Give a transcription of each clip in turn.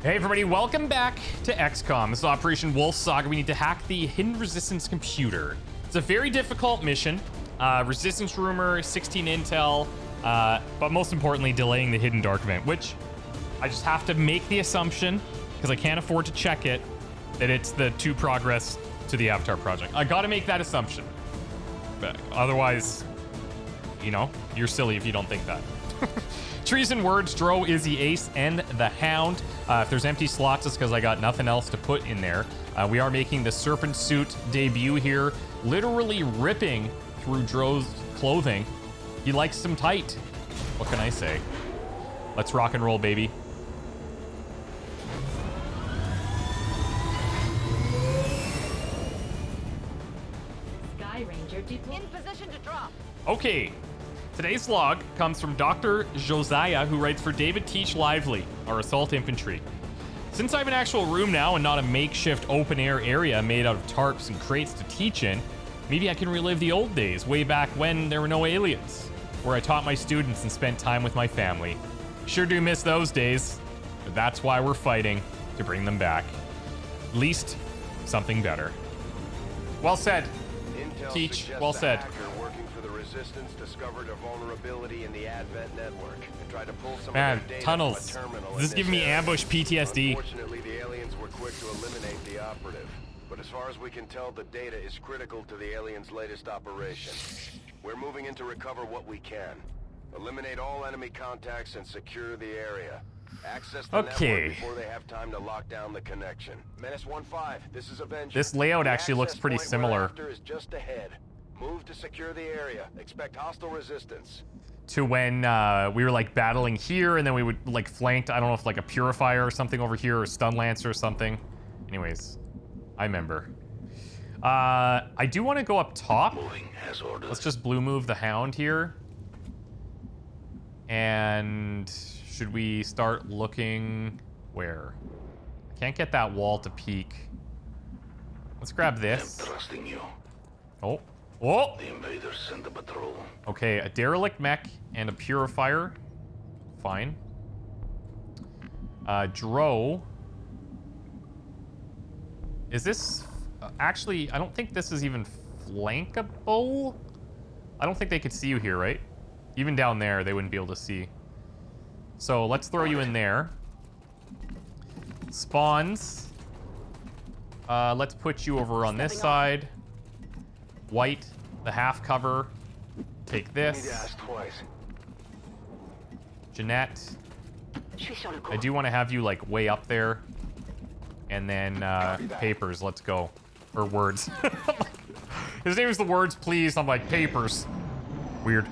Hey everybody, welcome back to XCOM. This is Operation Wolf Saga. We need to hack the Hidden Resistance computer. It's a very difficult mission. Resistance rumor, 16 intel, but most importantly, delaying the Hidden Dark event, which I just have to make the assumption, because I can't afford to check it, that it's the 2 progress to the Avatar project. I gotta make that assumption. But otherwise, you know, you're silly if you don't think that. Trees and words, Dro, Izzy, Ace, and the Hound. If there's empty slots, it's because I got nothing else to put in there. We are making the Serpent Suit debut here, literally ripping through Dro's clothing. He likes them tight. What can I say? Let's rock and roll, baby. Sky Ranger deployed. In position to drop. Okay. Today's log comes from Dr. Josiah, who writes for David Teach Lively, our assault infantry. Since I have an actual room now and not a makeshift open-air area made out of tarps and crates to teach in, maybe I can relive the old days, way back when there were no aliens, where I taught my students and spent time with my family. Sure do miss those days, but that's why we're fighting to bring them back. At least something better. Well said, Intel Teach. Well said. Resistance discovered a vulnerability in the Advent network and tried to pull some Man, of their data tunnels. from a terminal. This is giving me ambush PTSD. Unfortunately, the aliens were quick to eliminate the operative. But as far as we can tell, the data is critical to the aliens' latest operation. We're moving in to recover what we can. Eliminate all enemy contacts and secure the area. Access the network before they have time to lock down the connection. Menace 1-5, this is Avenger. This layout actually looks pretty similar. Is just ahead. Move to secure the area. Expect hostile resistance. To when we were like battling here, and then we would like flanked, I don't know if like a purifier or something over here, or stun lancer or something. Anyways, I remember. I do want to go up top. Moving as ordered. Let's just blue move the Hound here. And should we start looking where? I can't get that wall to peek. Let's grab this. I'm trusting you. Oh. Oh! The invaders send a patrol. Okay, a derelict mech and a purifier. Fine. Dro. Is this... actually, I don't think this is even flankable. I don't think they could see you here, right? Even down there, they wouldn't be able to see. So, let's throw you in there. Spawns. Let's put you over on this side. White, the half cover. Take this. Jeanette. I do want to have you like way up there. And then Papers, let's go. Or Words. His name is the Words, please. I'm like, Papers. Weird.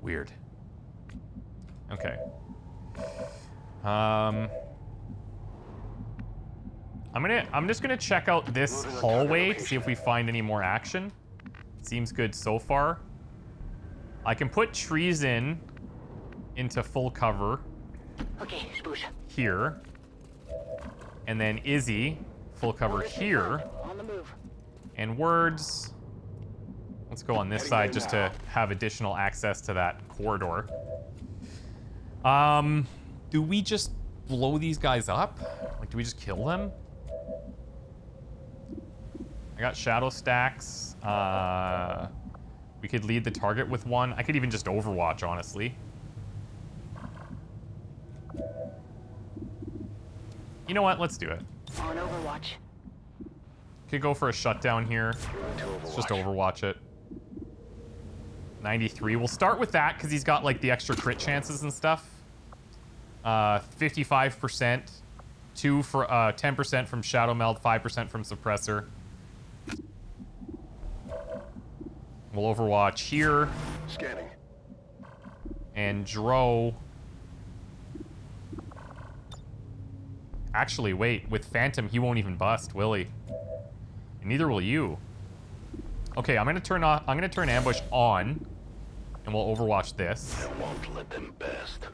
Weird. Okay. I'm just gonna check out this hallway to see if we find any more action. Seems good so far. I can put trees into full cover. Okay, Spoosh. Here. And then Izzy, full cover here. On the move. And Words. Let's go on this side just to have additional access to that corridor. Do we just blow these guys up? Like, do we just kill them? I got shadow stacks. We could lead the target with one. I could even just overwatch, honestly. You know what? Let's do it. On Overwatch. Could go for a shutdown here. Let's just overwatch it. 93. We'll start with that because he's got like the extra crit chances and stuff. 55%. 2 for 10% from Shadow Meld, 5% from Suppressor. We'll overwatch here. Scanning. And Dro. Actually, wait. With Phantom, he won't even bust, will he? And neither will you. Okay, I'm gonna turn ambush on, and we'll overwatch this. I won't let them best.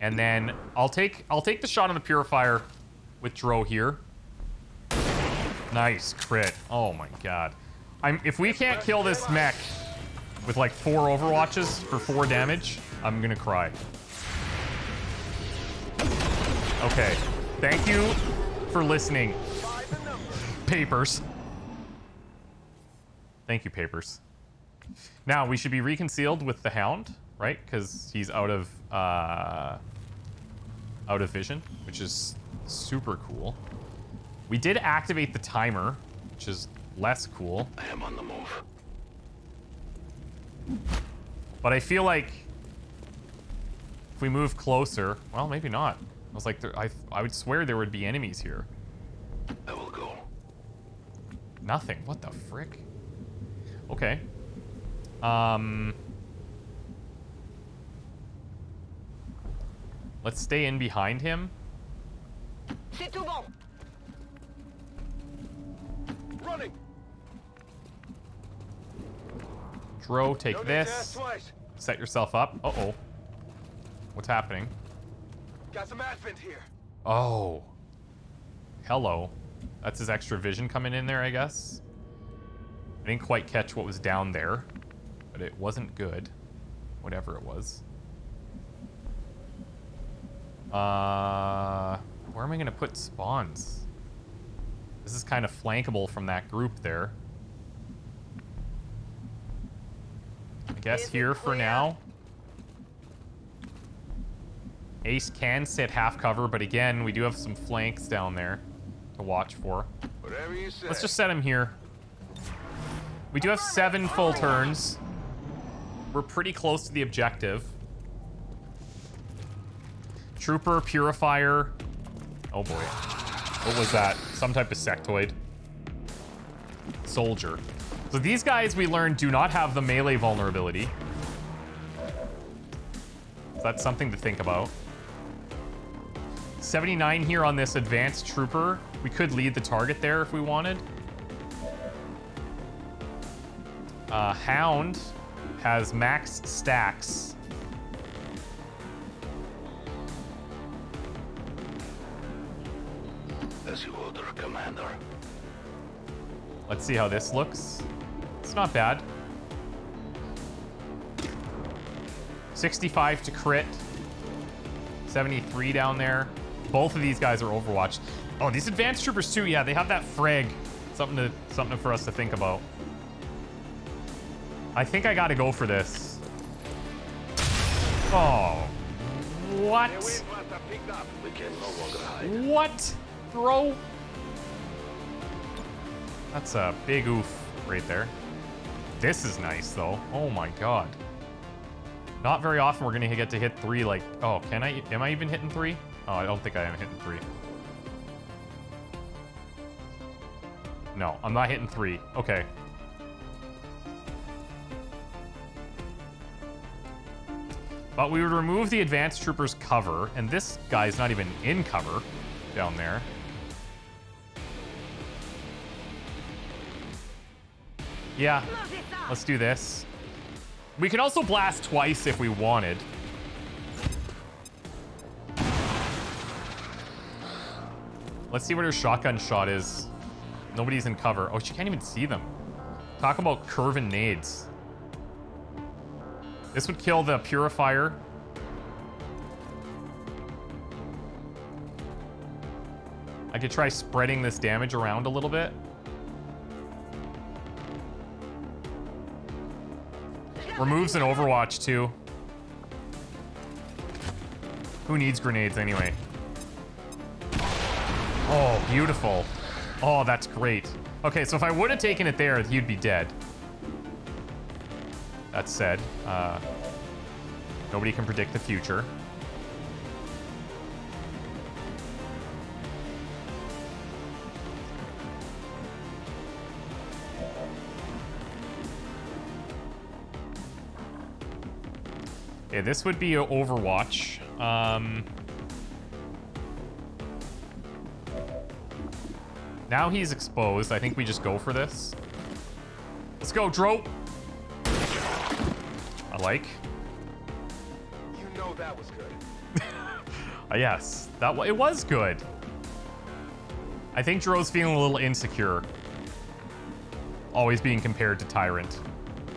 And then I'll take the shot on the purifier with Dro here. Nice crit. Oh my god. If we can't kill this mech with like 4 overwatches for 4 damage, I'm gonna cry. Okay. Thank you for listening. Papers. Thank you, Papers. Now, we should be reconcealed with the Hound, right? Because he's out of vision, which is super cool. We did activate the timer, which is less cool. I am on the move. But I feel like if we move closer, well, maybe not. I was like, I would swear there would be enemies here. I will go. Nothing. What the frick? Okay. Let's stay in behind him. C'est tout bon. Running. Dro, take No need to ask this. twice. Set yourself up. Uh-oh. What's happening? Got some advent here. Oh. Hello. That's his extra vision coming in there, I guess. I didn't quite catch what was down there, but it wasn't good. Whatever it was. Where am I gonna put spawns? This is kind of flankable from that group there. I guess here for now. Ace can sit half cover, but again, we do have some flanks down there to watch for. Whatever you say. Let's just set him here. We do have 7 full turns. We're pretty close to the objective. Trooper, Purifier. Oh boy. What was that? Some type of sectoid. Soldier. So these guys, we learned, do not have the melee vulnerability. So that's something to think about. 79 here on this advanced trooper. We could lead the target there if we wanted. Hound has max stacks. As you order, Commander. Let's see how this looks. It's not bad. 65 to crit. 73 down there. Both of these guys are Overwatch. Oh, these advanced troopers too. Yeah, they have that frag. Something for us to think about. I think I gotta go for this. Oh. What? We can no longer hide. What? Bro? That's a big oof right there. This is nice though. Oh my god. Not very often we're gonna get to hit 3 like... Oh, can I? Am I even hitting 3? Oh, I don't think I am hitting 3. No, I'm not hitting 3. Okay. But we would remove the advanced trooper's cover, and this guy's not even in cover down there. Yeah, let's do this. We can also blast twice if we wanted. Let's see what her shotgun shot is. Nobody's in cover. Oh, she can't even see them. Talk about curving nades. This would kill the Purifier. I could try spreading this damage around a little bit. Removes an Overwatch too. Who needs grenades anyway? Oh, beautiful. Oh, that's great. Okay, so if I would have taken it there, you'd be dead. That said, nobody can predict the future. Okay, this would be Overwatch. Now he's exposed. I think we just go for this. Let's go, Dro. I like. You know that was good. Yes, it was good. I think Dro's feeling a little insecure. Always being compared to Tyrant,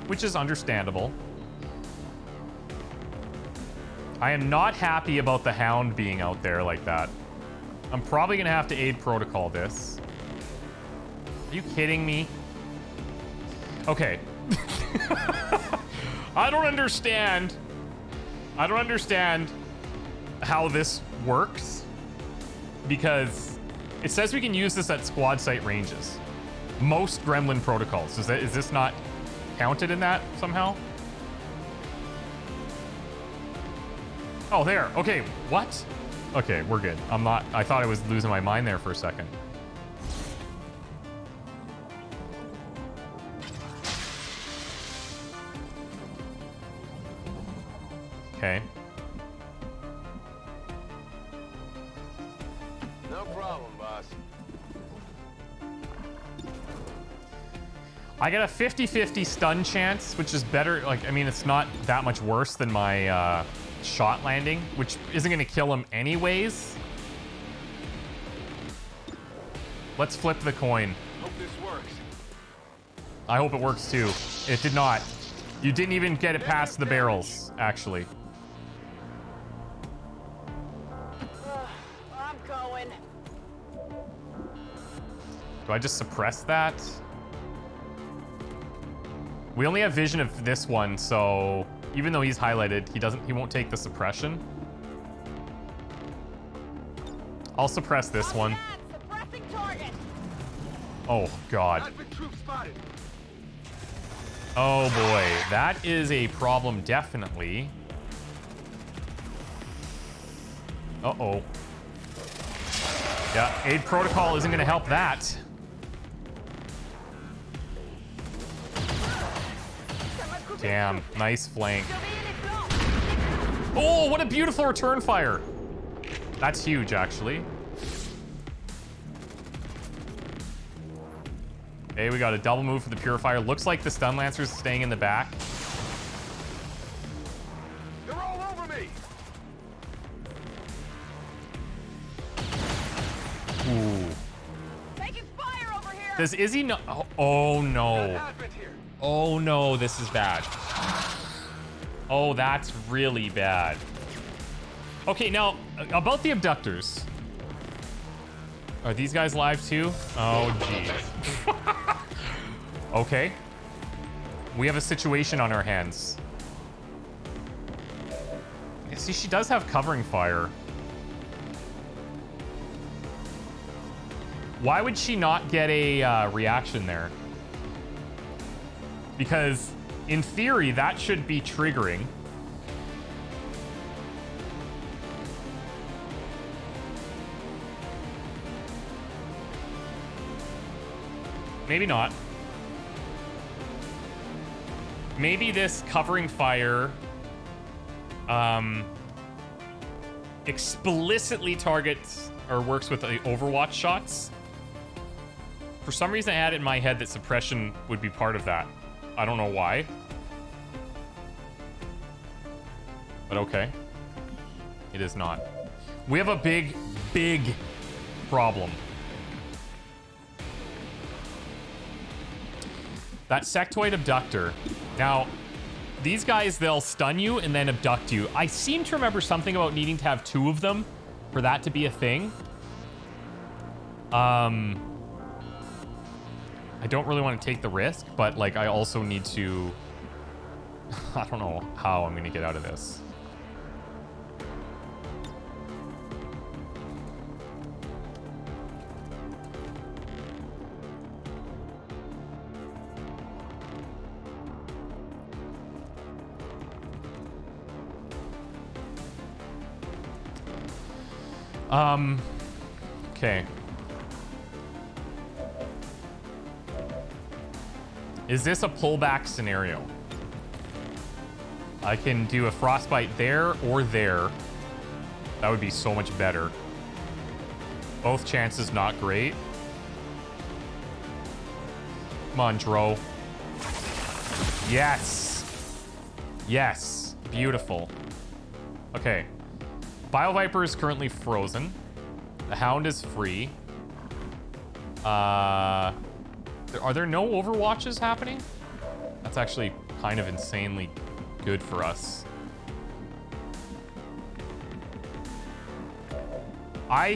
which is understandable. I am not happy about the Hound being out there like that. I'm probably gonna have to aid protocol this. Are you kidding me? Okay. I don't understand how this works, because it says we can use this at squad site ranges. Most gremlin protocols. Is this not counted in that somehow? Oh, there. Okay, what? Okay, we're good. I thought I was losing my mind there for a second. Okay. No problem, boss. I got a 50-50 stun chance, which is better. Like, I mean, it's not that much worse than my shot landing, which isn't going to kill him anyways. Let's flip the coin. Hope this works. I hope it works too. It did not. You didn't even get it past the barrels, actually. I'm going. Do I just suppress that? We only have vision of this one, so even though he's highlighted, he won't take the suppression. I'll suppress this one. Suppressing target. Oh, God. Oh, boy. That is a problem, definitely. Uh-oh. Yeah, aid protocol isn't going to help that. Damn, nice flank. Oh, what a beautiful return fire. That's huge, actually. Okay, we got a double move for the Purifier. Looks like the Stun Lancer's staying in the back. They're all over me. Ooh. Taking fire over here. Does Izzy know? Oh, no. Oh, no, this is bad. Oh, that's really bad. Okay, now, about the abductors. Are these guys live too? Oh, jeez. Okay. We have a situation on our hands. See, she does have covering fire. Why would she not get a reaction there? Because, in theory, that should be triggering. Maybe not. Maybe this covering fire explicitly targets or works with the Overwatch shots. For some reason, I had it in my head that suppression would be part of that. I don't know why. But okay. It is not. We have a big, big problem. That sectoid abductor. Now, these guys, they'll stun you and then abduct you. I seem to remember something about needing to have 2 of them for that to be a thing. I don't really want to take the risk, but like I also need to... I don't know how I'm going to get out of this. Okay. Is this a pullback scenario? I can do a frostbite there or there. That would be so much better. Both chances not great. Come on, Dro. Yes. Yes. Beautiful. Okay. Bioviper is currently frozen. The Hound is free. Are there no Overwatches happening? That's actually kind of insanely good for us. I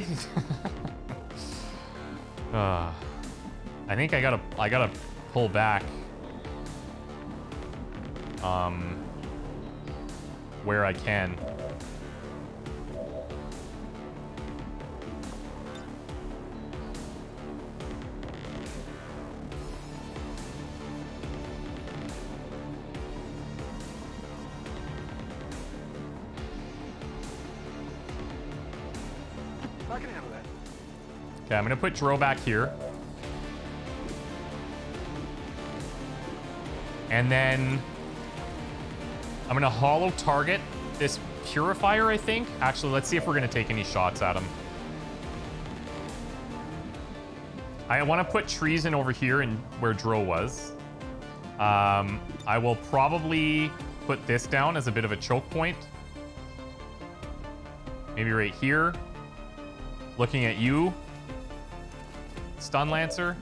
think I gotta pull back. Where I can. I can handle that. Okay, I'm gonna put Dro back here. And then I'm gonna hollow target this purifier, I think. Actually, let's see if we're gonna take any shots at him. I want to put treason over here in where Dro was. I will probably put this down as a bit of a choke point. Maybe right here. Looking at you, Stun Lancer.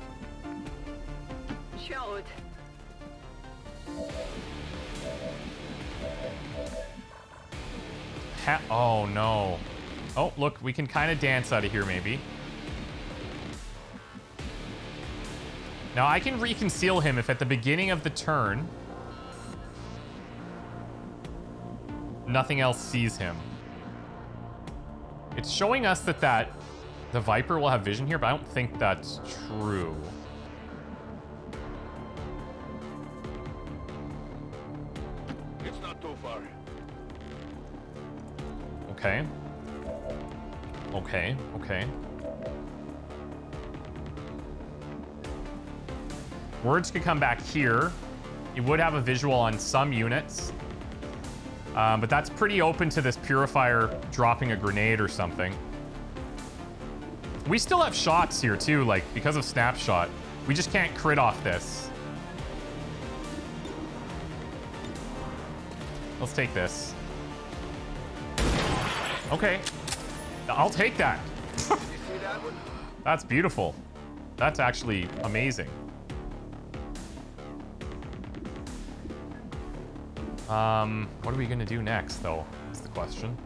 Show it. Oh no. Oh, look, we can kind of dance out of here maybe. Now I can reconceal him if at the beginning of the turn nothing else sees him. It's showing us that the Viper will have vision here, but I don't think that's true. It's not too far. Okay. Okay, okay. Words could come back here. You would have a visual on some units. But that's pretty open to this purifier dropping a grenade or something. We still have shots here too, like because of snapshot. We just can't crit off this. Let's take this. Okay. I'll take that. You see that one? That's beautiful. That's actually amazing. What are we gonna do next, though? Is the question.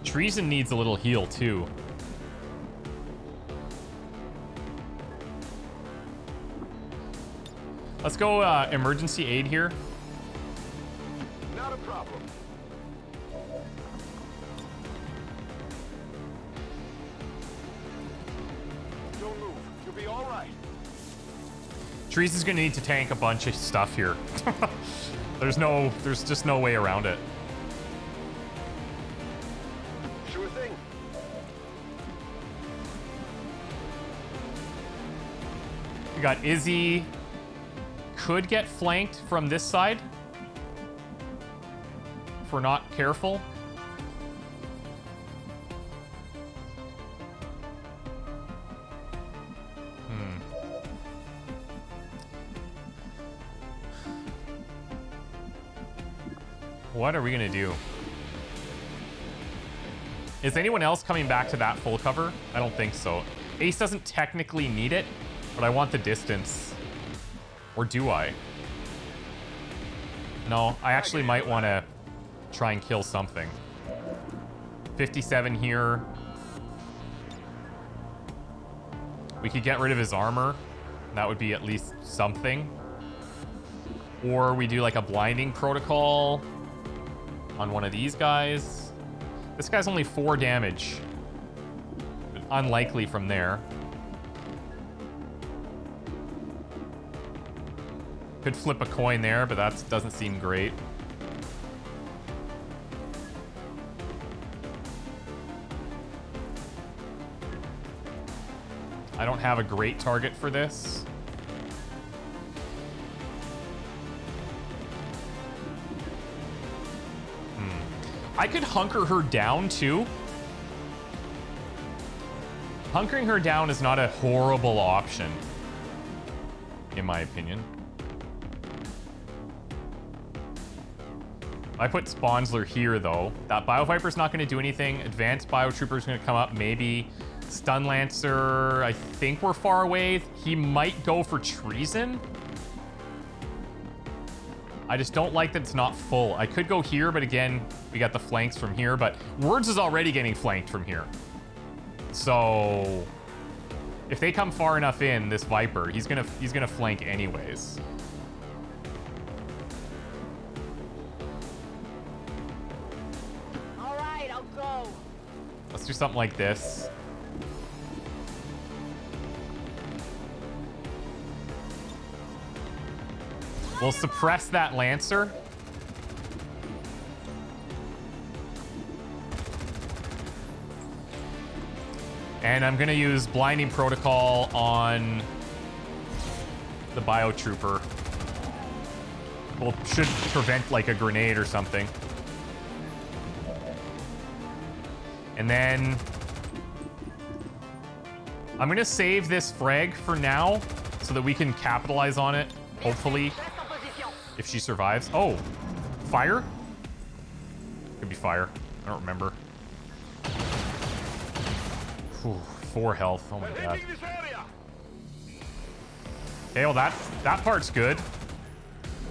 Treason needs a little heal, too. Let's go emergency aid here. Not a problem. Don't move. You'll be all right. Treason's gonna need to tank a bunch of stuff here. There's just no way around it. Sure thing. We got Izzy. Could get flanked from this side if we're not careful. What are we gonna do? Is anyone else coming back to that full cover? I don't think so. Ace doesn't technically need it, but I want the distance. Or do I? No, I actually might want to try and kill something. 57 here. We could get rid of his armor. That would be at least something. Or we do like a blinding protocol on one of these guys. This guy's only 4 damage. Unlikely from there. Could flip a coin there, but that doesn't seem great. I don't have a great target for this. I could hunker her down too. Hunkering her down is not a horrible option, in my opinion. I put Spawnsler here, though. That Bioviper's not going to do anything. Advanced Biotrooper's going to come up, maybe. Stun Lancer, I think we're far away. He might go for Treason. I just don't like that it's not full. I could go here, but again, we got the flanks from here. But Words is already getting flanked from here. So if they come far enough in, this Viper, he's gonna flank anyways. All right, I'll go. Let's do something like this. We'll suppress that Lancer. And I'm gonna use Blinding Protocol on the Biotrooper. Well, should prevent like a grenade or something. And then I'm gonna save this frag for now so that we can capitalize on it, hopefully, if she survives. Oh, fire? Could be fire. I don't remember. Whew, 4 health. Oh my god. Okay, well that part's good.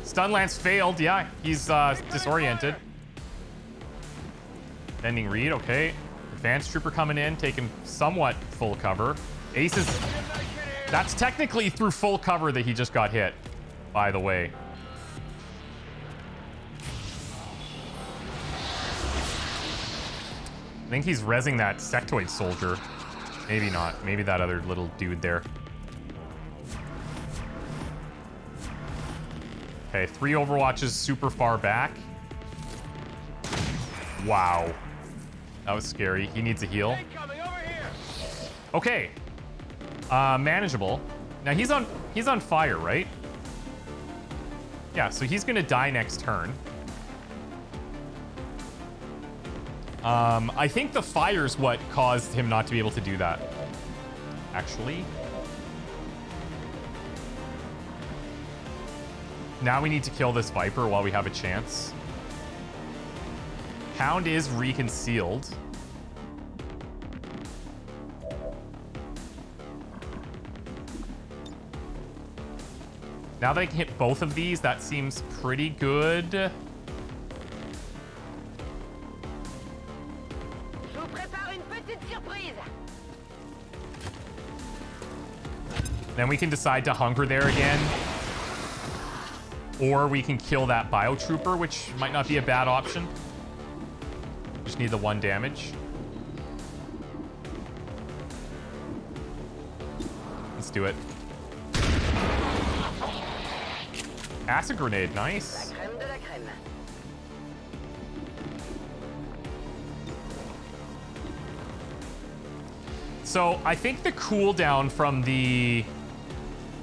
Stun Lance failed. Yeah, he's disoriented. Bending Reed, okay. Advanced Trooper coming in, taking somewhat full cover. Ace is... That's technically through full cover that he just got hit, by the way. I think he's rezzing that sectoid soldier. Maybe not. Maybe that other little dude there. Okay, 3 Overwatches super far back. Wow. That was scary. He needs a heal. Okay. Manageable. Now he's on fire, right? Yeah, so he's gonna die next turn. I think the fire's what caused him not to be able to do that. Actually. Now we need to kill this Viper while we have a chance. Hound is reconcealed. Now that I can hit both of these, that seems pretty good. Then we can decide to hunker there again. Or we can kill that Biotrooper, which might not be a bad option. Just need the 1 damage. Let's do it. Acid grenade, nice. So I think the cooldown from the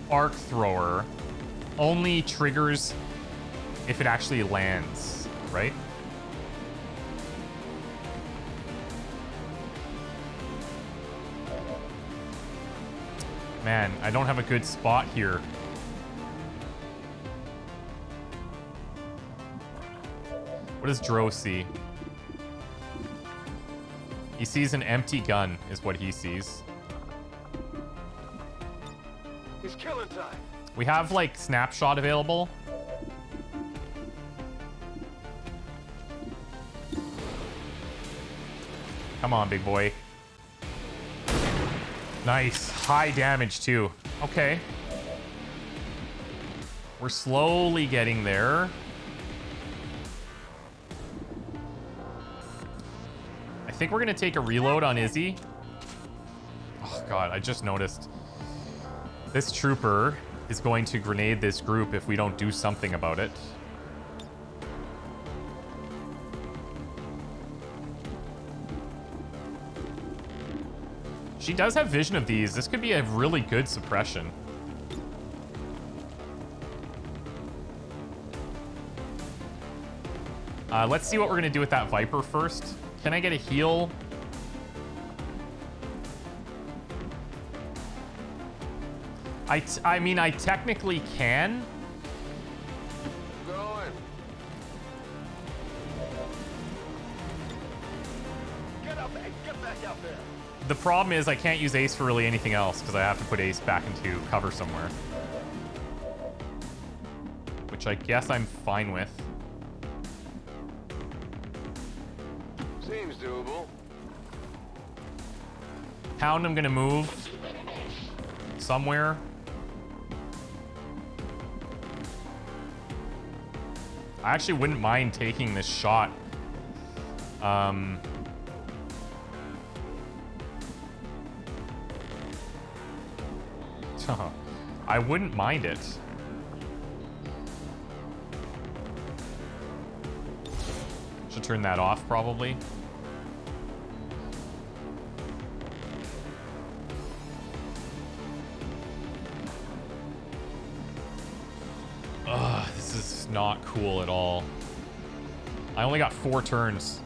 arc thrower only triggers if it actually lands, right? Man, I don't have a good spot here. What does Dro see? He sees an empty gun, is what he sees. It's killing time. We have, like, snapshot available. Come on, big boy. Nice. High damage, too. Okay. We're slowly getting there. I think we're going to take a reload on Izzy. Oh, God, I just noticed. This trooper is going to grenade this group if we don't do something about it. She does have vision of these. This could be a really good suppression. Let's see what we're going to do with that Viper first. Can I get a heal? I mean, I technically can. Going. The problem is I can't use Ace for really anything else because I have to put Ace back into cover somewhere. Which I guess I'm fine with. Seems doable. Hound, I'm gonna move somewhere. I actually wouldn't mind taking this shot. I wouldn't mind it. Should turn that off, probably. Ugh, this is not cool at all. I only got 4 turns.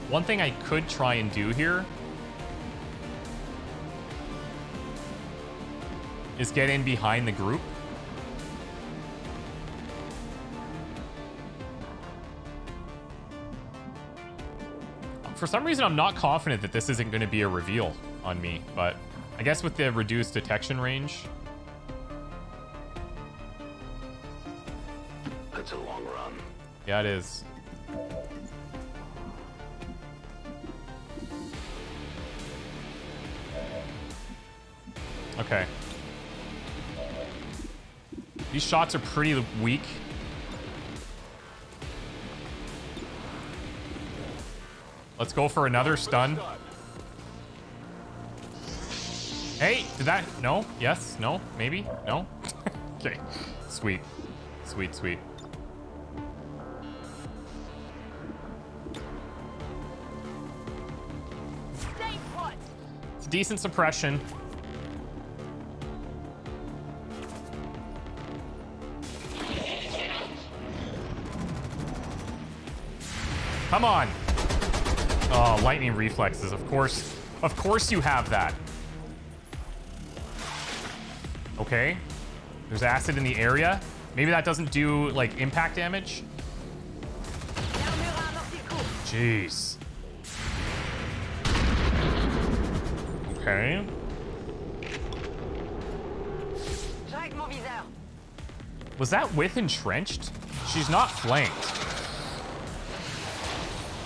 One thing I could try and do here is get in behind the group. For some reason, I'm not confident that this isn't going to be a reveal on me, but I guess with the reduced detection range. That's a long run. Yeah, it is. Okay. These shots are pretty weak. Let's go for another stun. Hey, did that? No? Yes? No? Maybe? No? Okay. Sweet. Sweet, sweet. Stay put. It's a decent suppression. Come on. Oh, lightning reflexes. Of course you have that. Okay. There's acid in the area. Maybe that doesn't do, like, impact damage. Jeez. Okay. Was that with entrenched? She's not flanked.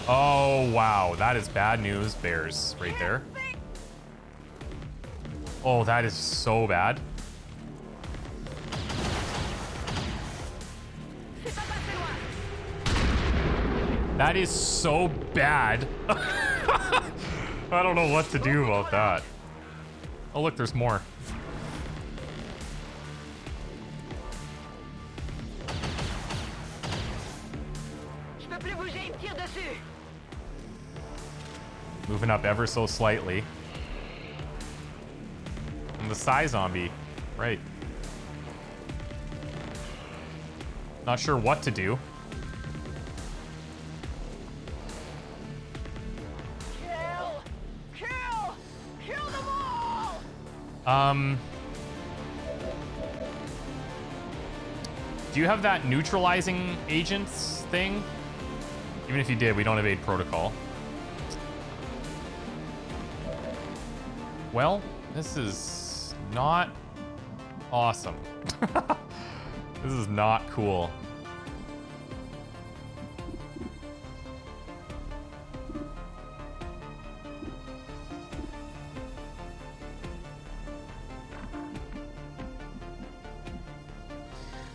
Oh, wow. That is bad news, bears, right there. Oh, that is so bad. That is so bad. I don't know what to do about that. Oh, look, there's more. Moving up ever so slightly. And the Psy zombie. Right. Not sure what to do. Kill them all! Do you have that neutralizing agents thing? Even if you did, we don't evade protocol. Well, this is not awesome. This is not cool.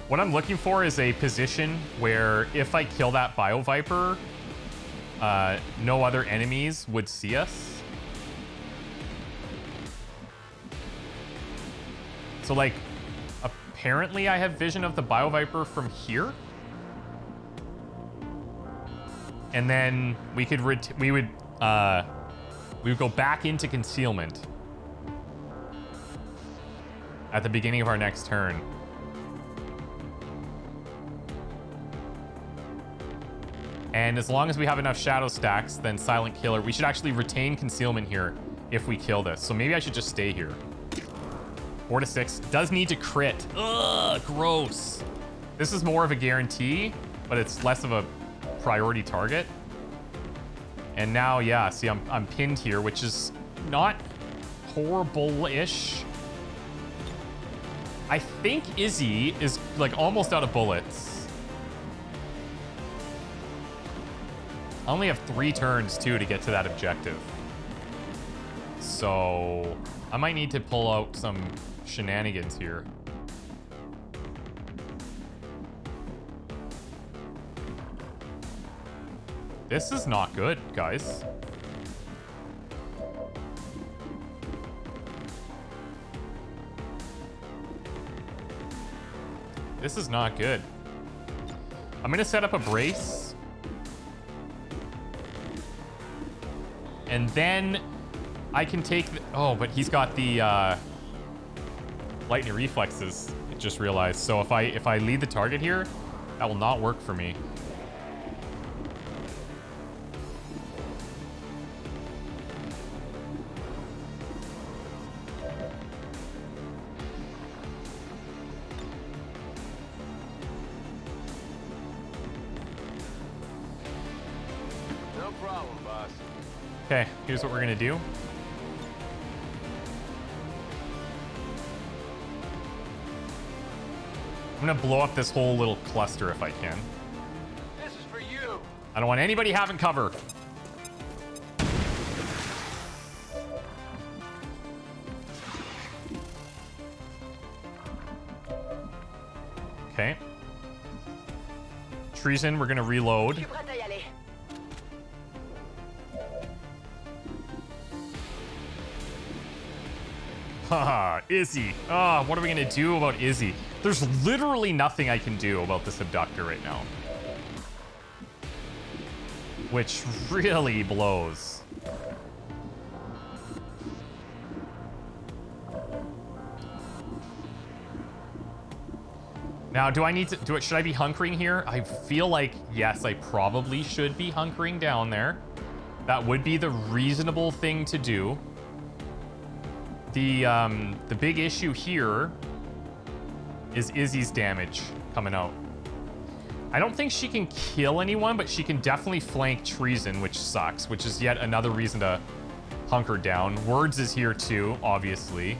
What I'm looking for is a position where if I kill that Bio Viper, no other enemies would see us. So, like, apparently I have vision of the Bio Viper from here. And then we could we would go back into concealment at the beginning of our next turn. And as long as we have enough shadow stacks, then Silent Killer, we should actually retain concealment here if we kill this. So maybe I should just stay here. 4 to 6. Does need to crit. Ugh, gross. This is more of a guarantee, but it's less of a priority target. And now, yeah, see, I'm pinned here, which is not horrible-ish. I think Izzy is, like, almost out of bullets. I only have 3 turns, too, to get to that objective. So I might need to pull out some shenanigans here. This is not good, guys. This is not good. I'm gonna set up a brace. And then I can take the, oh, but he's got the lightning reflexes, I just realized. So if I lead the target here, that will not work for me. No problem, boss. Okay, here's what we're gonna do. I'm gonna blow up this whole little cluster if I can. This is for you. I don't want anybody having cover. Okay. Treason, we're gonna reload. Je suis prête à y aller. Haha, Izzy. Ah, what are we gonna do about Izzy? There's literally nothing I can do about this abductor right now. Which really blows. Now, do I need to should I be hunkering here? I feel like, yes, I probably should be hunkering down there. That would be the reasonable thing to do. The big issue here is Izzy's damage coming out. I don't think she can kill anyone, but she can definitely flank Treason, which sucks, which is yet another reason to hunker down. Words is here too, obviously.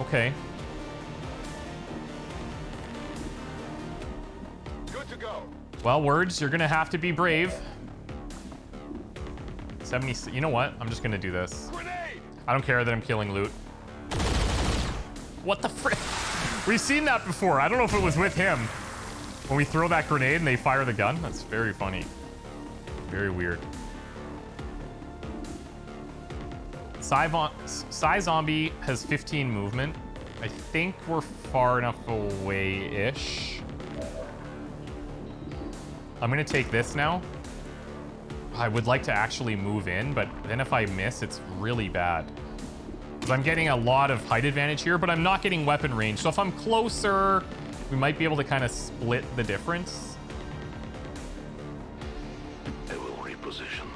Okay. Good to go. Well, Words, you're gonna have to be brave. 70. You know what? I'm just gonna do this. Grenade! I don't care that I'm killing loot. What the frick? We've seen that before. I don't know if it was with him. When we throw that grenade and they fire the gun. That's very funny. Very weird. Psy Zombie has 15 movement. I think we're far enough away-ish. I'm gonna take this now. I would like to actually move in, but then if I miss, it's really bad. Because I'm getting a lot of height advantage here, but I'm not getting weapon range. So if I'm closer, we might be able to kind of split the difference. I will reposition.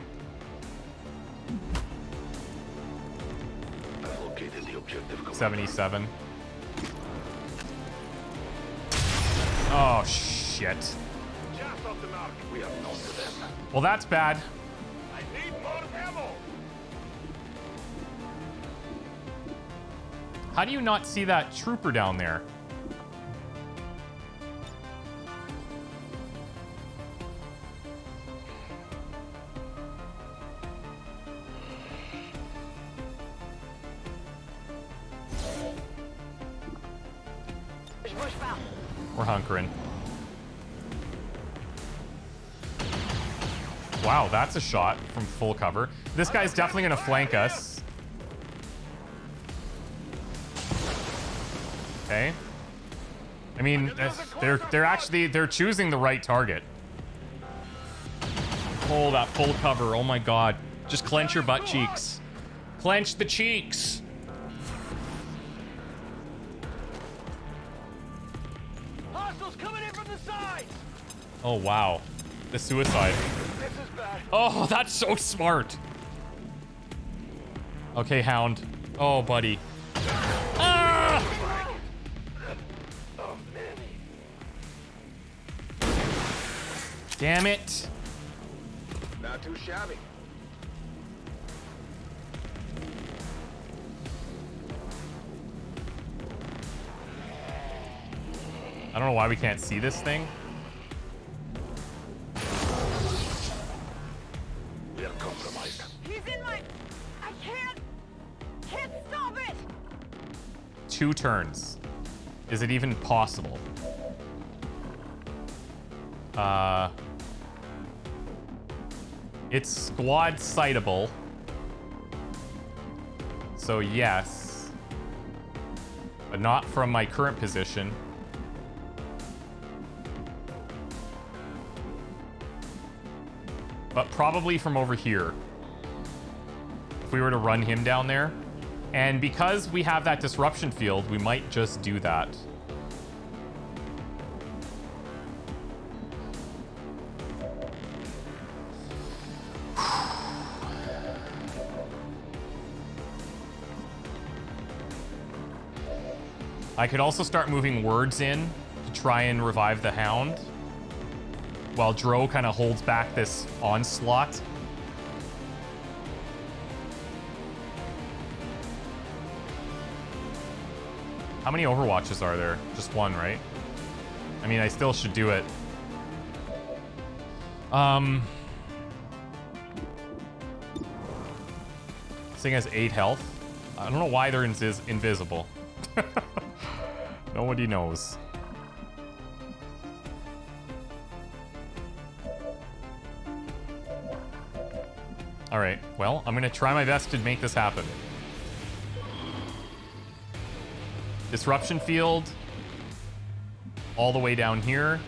I've located the objective. 77. Oh, shit. Just off the mark. We are not to them. Well, that's bad. I need more ammo. How do you not see that trooper down there? Je bouge pas. We're hunkering. Wow, that's a shot from full cover. This guy's definitely gonna flank us. Okay. I mean, they're choosing the right target. Oh, that full cover. Oh my god. Just clench your butt cheeks. Clench the cheeks. Hostiles coming in from the sides. Oh, wow. The suicide. This is bad. Oh, that's so smart. Okay, Hound. Oh, buddy. Ah! Oh, man. Damn it. Not too shabby. I don't know why we can't see this thing. We are compromised. He's in my... I can't stop it! 2 turns. Is it even possible? It's squad sightable. So yes. But not from my current position. But probably from over here. If we were to run him down there. And because we have that disruption field, we might just do that. I could also start moving words in to try and revive the Hound, while Dro kind of holds back this onslaught. How many Overwatches are there? Just one, right? I mean, I still should do it. This thing has 8 health. I don't know why they're invisible. Nobody knows. All right, well, I'm gonna try my best to make this happen. Disruption field. All the way down here.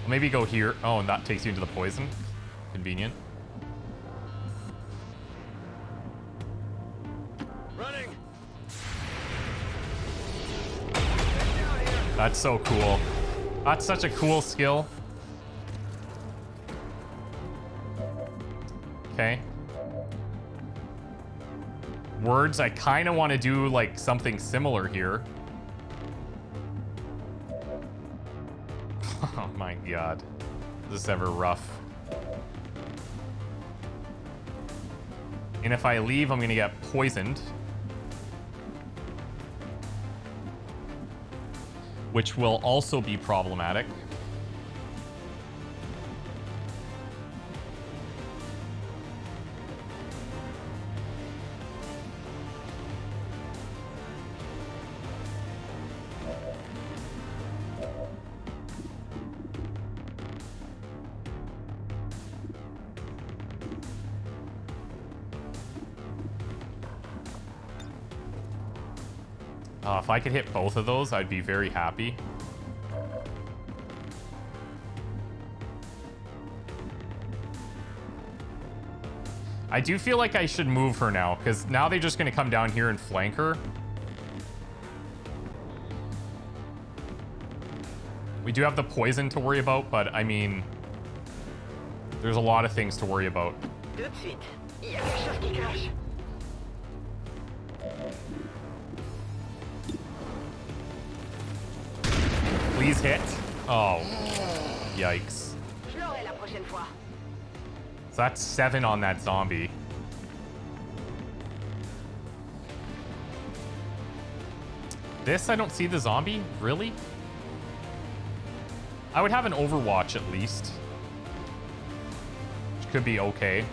I'll maybe go here. Oh, and that takes you into the poison. Convenient. Running. That's so cool. That's such a cool skill. Okay. Words, I kind of want to do like something similar here. Oh my god. Is this ever rough? And if I leave, I'm gonna get poisoned. Which will also be problematic. If I could hit both of those, I'd be very happy. I do feel like I should move her now, because now they're just going to come down here and flank her. We do have the poison to worry about, but I mean, there's a lot of things to worry about. Tout de suite. Il y a quelque chose qui cloche. Please hit. Oh, yikes. Je l'aurai la prochaine fois. So that's 7 on that zombie. This, I don't see the zombie? Really? I would have an Overwatch at least. Which could be okay.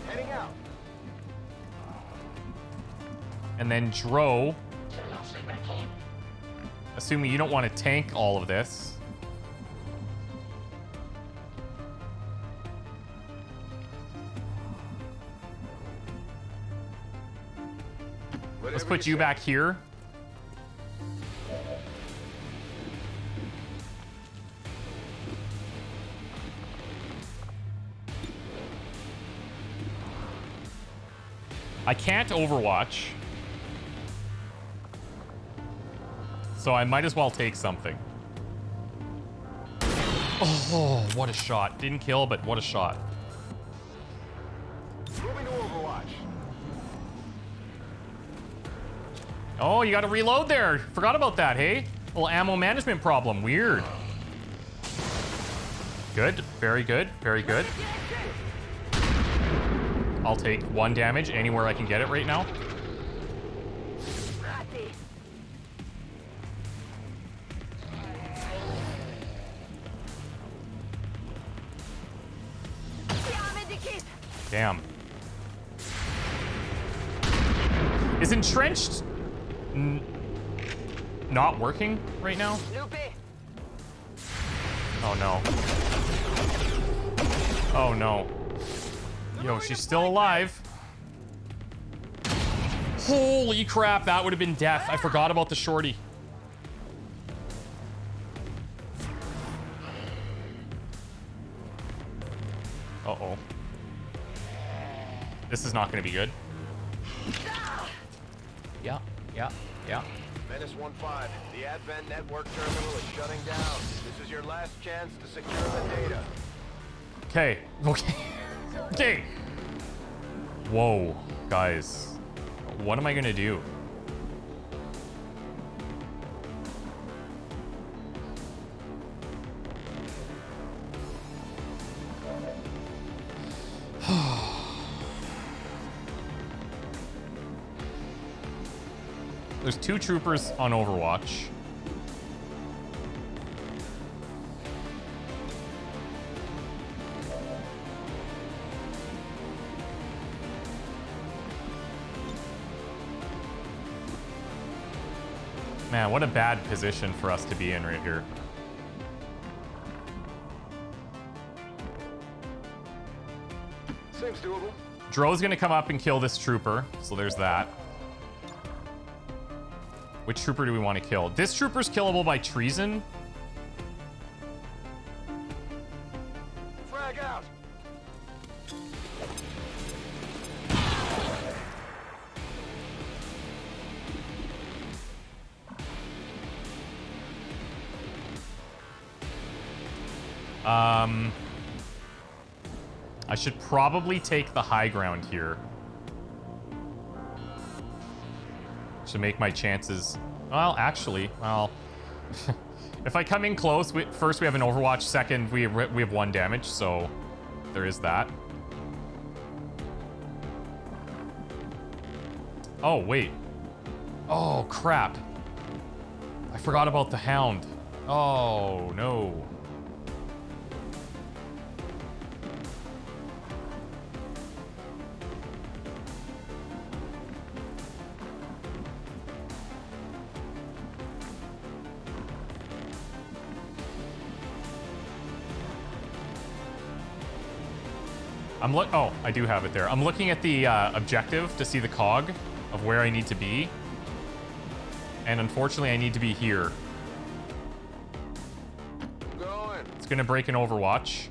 Heading out. And then Dro. Assuming you don't want to tank all of this. Let's put you back here. I can't Overwatch. so I might as well take something. Oh, what a shot. Didn't kill, but what a shot. Moving to Overwatch. Oh, you gotta reload there. Forgot about that, hey? Little ammo management problem. Weird. Good. Very good. Very good. I'll take 1 damage anywhere I can get it right now. Damn. Is entrenched not working right now? Oh no. Oh no. Yo, she's still alive. Holy crap, that would have been death. I forgot about the shorty. Uh-oh. This is not going to be good. Yeah. Menace 1-5, the Advent network terminal is shutting down. This is your last chance to secure the data. Okay. Okay. Whoa, guys. What am I going to do? There's 2 troopers on Overwatch. Man, what a bad position for us to be in right here. Seems doable. Dro's gonna come up and kill this trooper, so there's that. Which trooper do we want to kill? This trooper's killable by treason. Frag out. I should probably take the high ground here. To make my chances. Well, actually, well, if I come in close, first we have an Overwatch, second we have 1 damage, so there is that. Oh, wait. Oh, crap. I forgot about the Hound. Oh, no. Oh, I do have it there. I'm looking at the objective to see the cog of where I need to be. And unfortunately, I need to be here. Going. It's gonna break an Overwatch.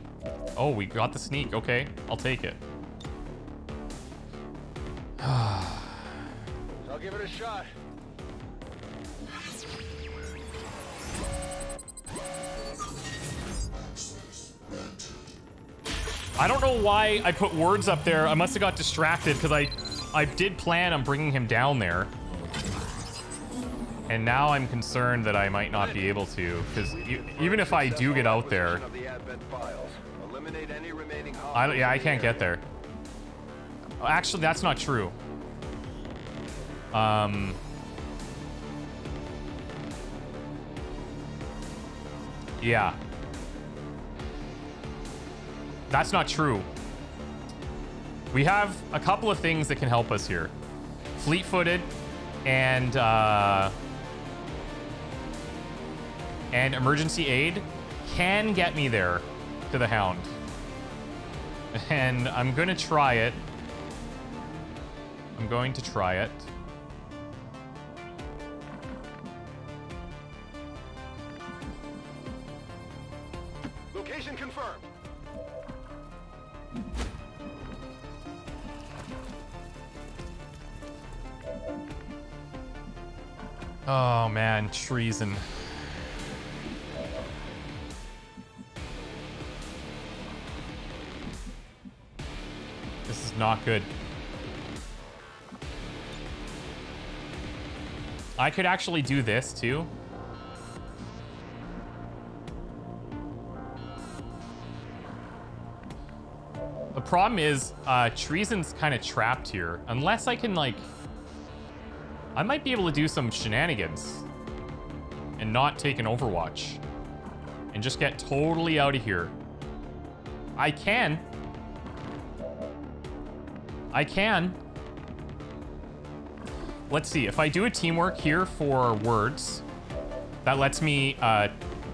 Oh, we got the sneak. Okay, I'll take it. I'll give it a shot. I don't know why I put words up there. I must have got distracted because I did plan on bringing him down there. And now I'm concerned that I might not be able to, because even if I do get out there, I can't get there. Actually, that's not true. Yeah. That's not true. We have a couple of things that can help us here. Fleet-footed and emergency aid can get me there to the Hound. And I'm gonna try it. I'm going to try it. Location confirmed. Oh man, treason. This is not good. I could actually do this too. The problem is, treason's kind of trapped here. Unless I can, like... I might be able to do some shenanigans. And not take an Overwatch. And just get totally out of here. I can. I can. Let's see. If I do a teamwork here for words, that lets me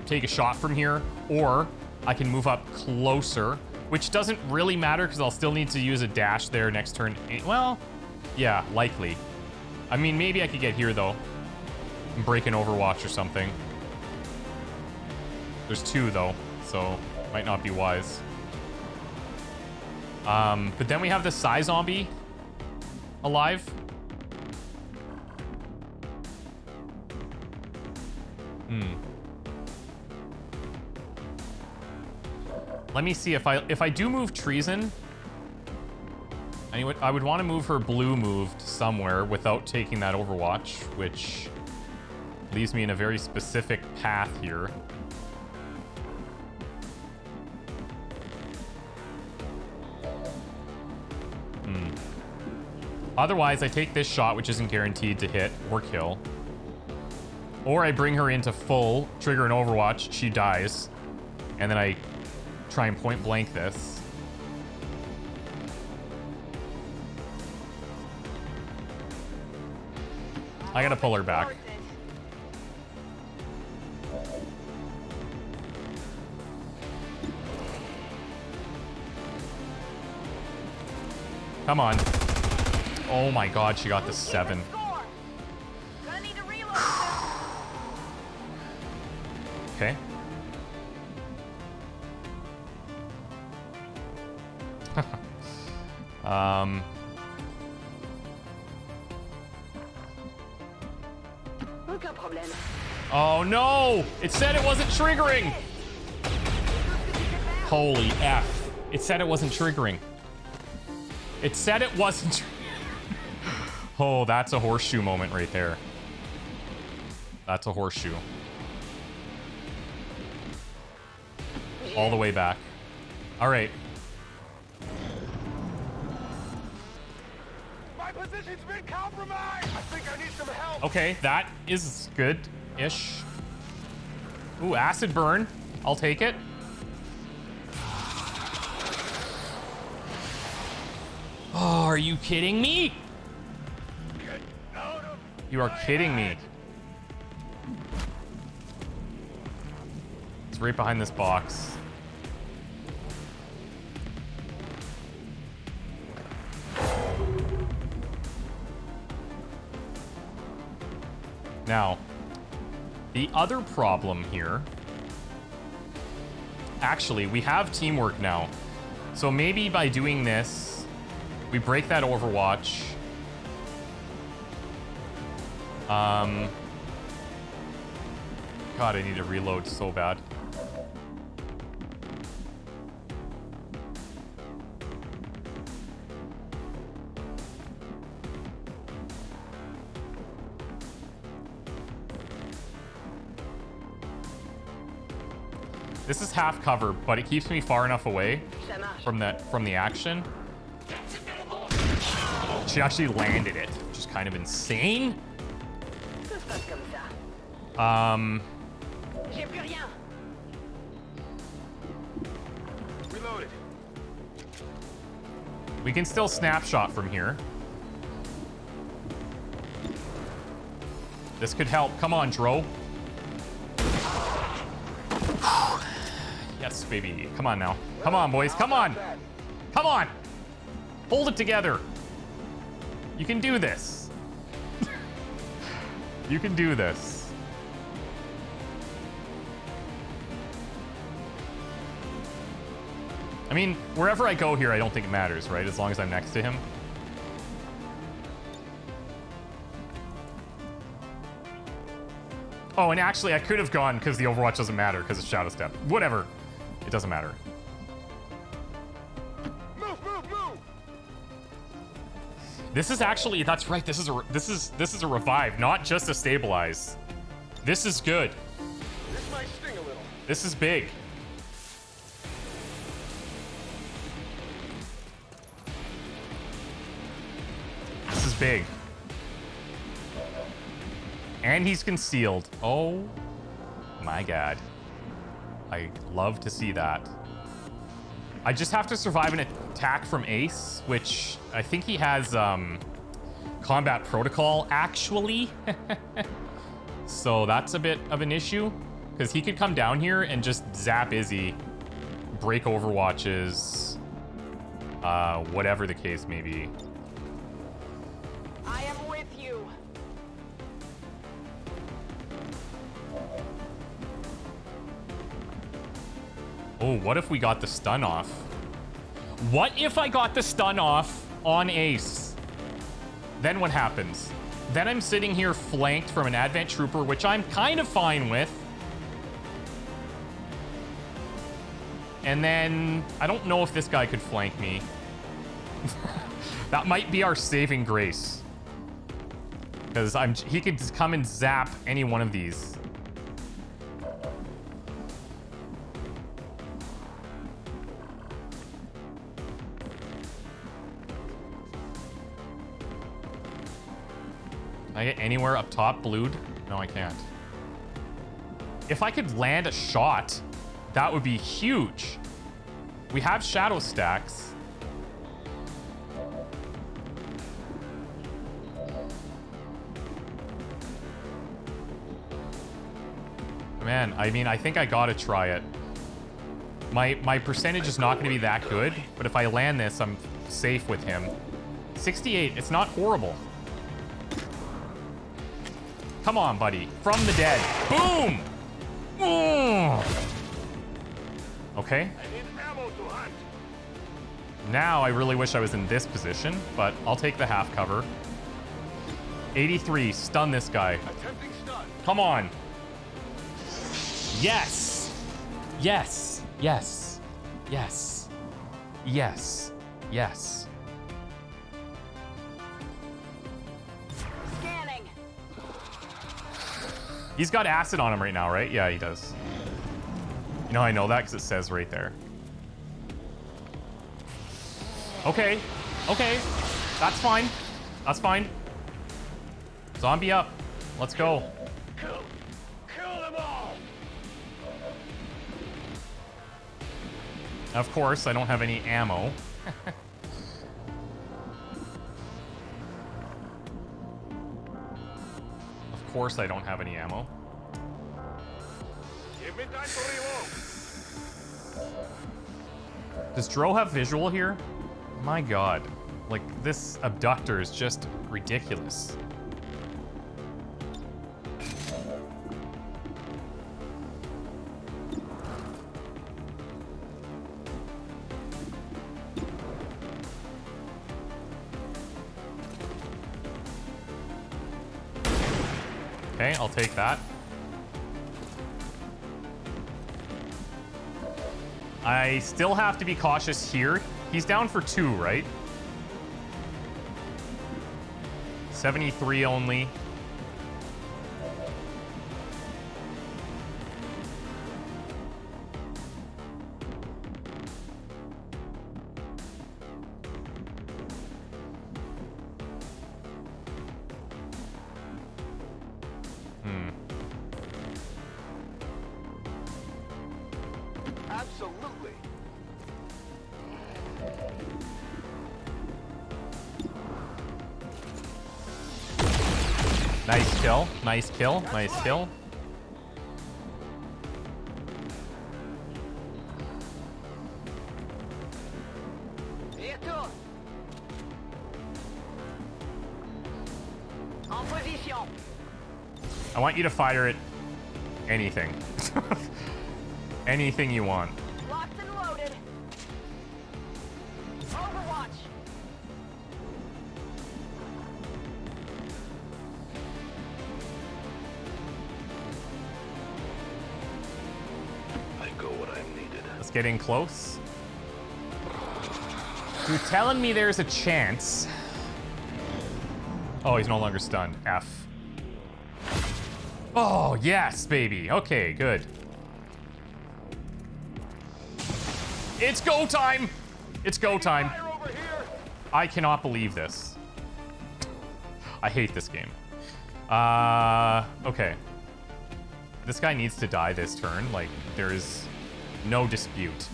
take a shot from here. Or I can move up closer. Which doesn't really matter because I'll still need to use a dash there next turn. Well, yeah, likely. I mean, maybe I could get here though. And break an Overwatch or something. There's two though, so might not be wise. But then we have the Psy Zombie alive. Let me see if I do move treason. I would want to move her blue moved somewhere without taking that Overwatch, which leaves me in a very specific path here. Otherwise, I take this shot, which isn't guaranteed to hit or kill. Or I bring her into full, trigger an Overwatch, she dies, and then I try and point blank this. I gotta pull her back. Come on. Oh my god, she got the 7. Gonna need to reload. Okay. Aucun problème. Oh no! It said it wasn't triggering! Holy F. It said it wasn't triggering. It said it wasn't. Oh, that's a horseshoe moment right there. That's a horseshoe. All the way back. All right. My position's been compromised. I think I need some help. Okay, that is good-ish. Ooh, acid burn. I'll take it. Oh, are you kidding me? You are kidding me. It's right behind this box. Now, the other problem here... Actually, we have teamwork now. So maybe by doing this, we break that Overwatch. God, I need to reload so bad. This is half cover, but it keeps me far enough away from the action. She actually landed it, which is kind of insane. J'ai plus rien. Reloaded. We can still snapshot from here. This could help. Come on, Dro. Yes, baby. Come on now. Come on, boys. Come on. Come on. Hold it together. You can do this. You can do this. I mean, wherever I go here, I don't think it matters, right? As long as I'm next to him. Oh, and actually, I could have gone because the Overwatch doesn't matter because it's Shadow Step. Whatever. It doesn't matter. Move, move, move! This is actually, that's right. This is a revive, not just a stabilize. This is good. This might sting a little. This is big. This is big. And he's concealed. Oh my god. I love to see that. I just have to survive an attack from Ace, which I think he has combat protocol, actually. So that's a bit of an issue, because he could come down here and just zap Izzy, break Overwatches, whatever the case may be. I am with you. Oh, what if we got the stun off? What if I got the stun off on Ace? Then what happens? Then I'm sitting here flanked from an Advent Trooper, which I'm kind of fine with. And then I don't know if this guy could flank me. That might be our saving grace. Because he could just come and zap any one of these. Can I get anywhere up top, blued? No, I can't. If I could land a shot, that would be huge. We have shadow stacks. Man, I mean, I think I gotta try it. My percentage is not gonna be that good, but if I land this, I'm safe with him. 68, it's not horrible. Come on, buddy. From the dead. Boom! Okay. I need ammo to hunt. Now I really wish I was in this position, but I'll take the half cover. 83, stun this guy. Attempting stun. Come on. Yes. Yes. Yes. Yes. Yes. Yes. Scanning. He's got acid on him right now, right? Yeah, he does. You know, I know that because it says right there. Okay. Okay. That's fine. That's fine. Zombie up. Let's go. Kill them all. Of course, I don't have any ammo. Of course, I don't have any ammo. Give me time to reload. Does Dro have visual here? My god. Like, this abductor is just ridiculous. Okay, I'll take that. I still have to be cautious here. He's down for 2, right? 73 only. Absolutely. Nice kill. Nice kill. Nice kill. Retourne. En position. I want you to fire at anything. Anything you want. Locked and loaded. Overwatch. It's getting close. You're telling me there's a chance. Oh, he's no longer stunned. F. Oh, yes, baby. Okay, good. It's go time. It's go time. Fire over here! I cannot believe this. I hate this game. Okay. This guy needs to die this turn. Like, there is no dispute.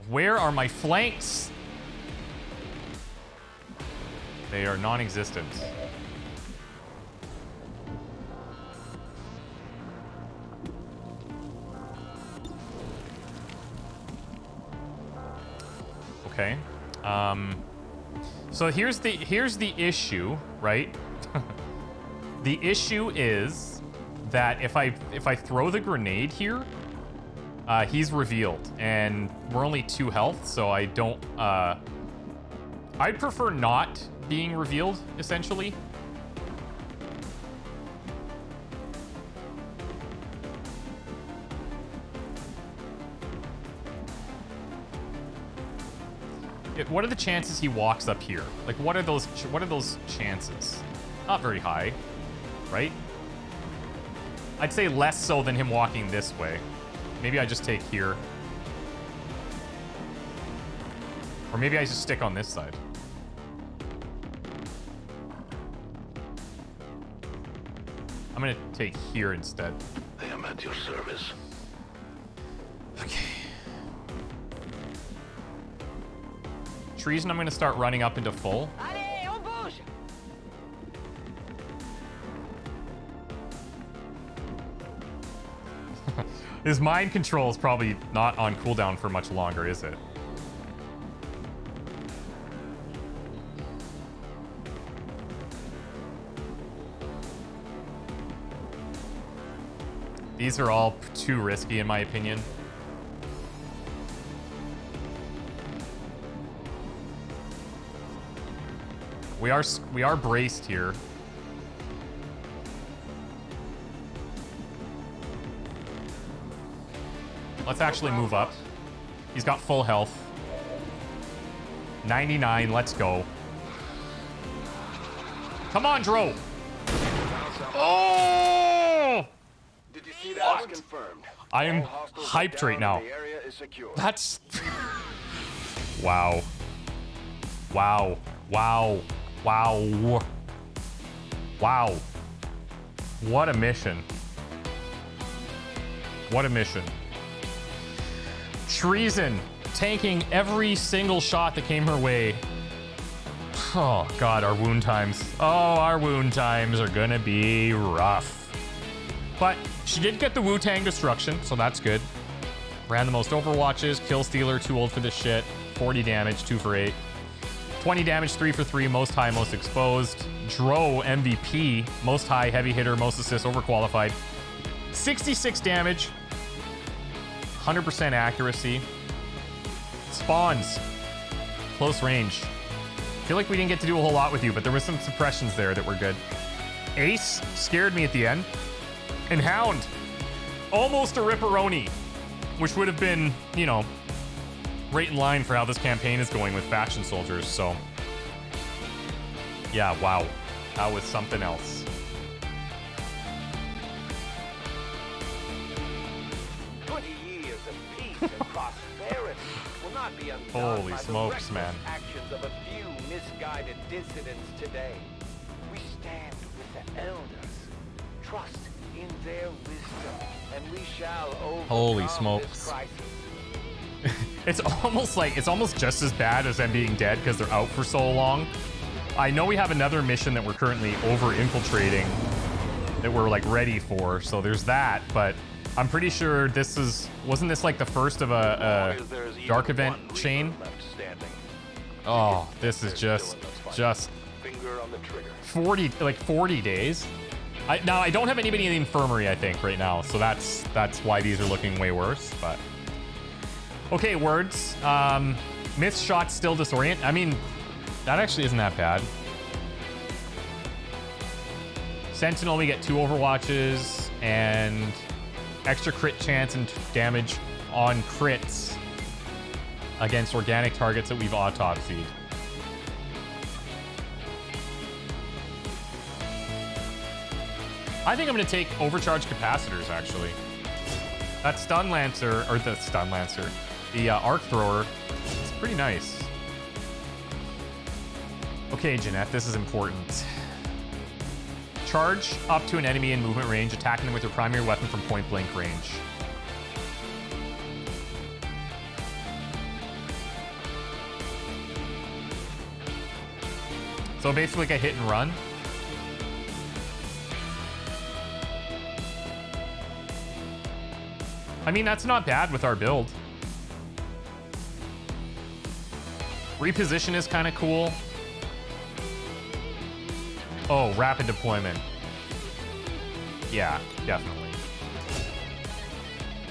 Where are my flanks? They are non-existent. Okay. So here's the issue, right? The issue is that if I throw the grenade here, he's revealed, and we're only 2 health, so I don't. I'd prefer not being revealed, essentially. What are the chances he walks up here? Like, what are those chances? Not very high, right? I'd say less so than him walking this way. Maybe I just take here. Or maybe I just stick on this side. I'm gonna take here instead. I am at your service. Okay. Treason, I'm gonna start running up into full. Allez, on bouge! His mind control is probably not on cooldown for much longer, is it? These are all too risky, in my opinion. We are braced here. Let's actually move up. He's got full health. 99, let's go. Come on, Dro. Oh! Did you see that? Confirmed. I am All hostiles are hyped right down now. and the area is secure. That's... Wow. Wow. Wow. Wow. Wow. What a mission. What a mission. Treason, tanking every single shot that came her way. Oh, God, our wound times. Oh, our wound times are gonna be rough. But she did get the Wu-Tang destruction, so that's good. Ran the most overwatches, kill stealer, too old for this shit. 40 damage, 2 for 8. 20 damage, 3 for 3, most high, most exposed. Dro, MVP, most high, heavy hitter, most assists, overqualified. 66 damage, 100% accuracy. Spawns, close range. I feel like we didn't get to do a whole lot with you, but there was some suppressions there that were good. Ace scared me at the end. And Hound, almost a Ripperoni, which would have been, you know, right in line for how this campaign is going with faction soldiers, so. Yeah, wow. That was something else. Years of peace and prosperity will not be undone Holy by the smokes, reckless man. actions of a few misguided dissidents today. We stand with the elders. Trust in their wisdom, and we shall overcome Holy smokes. this crisis. It's almost just as bad as them being dead because they're out for so long. I know we have another mission that we're currently over-infiltrating that we're like ready for, so there's that, but I'm pretty sure wasn't this like the first of a dark event chain? Oh, this is just Finger on the trigger. 40 days. Now I don't have anybody in the infirmary, I think, right now, so that's why these are looking way worse, but. Okay, words. Missed shot, still disorient. I mean, that actually isn't that bad. Sentinel, we get 2 overwatches, and extra crit chance and damage on crits against organic targets that we've autopsied. I think I'm going to take overcharged capacitors, actually. That stun lancer, or the stun lancer, the arc thrower, it's pretty nice. Okay, Jeanette, this is important. Charge up to an enemy in movement range, attacking them with your primary weapon from point blank range. So basically like a hit and run. I mean, that's not bad with our build. Reposition is kind of cool. Oh, rapid deployment. Yeah, definitely.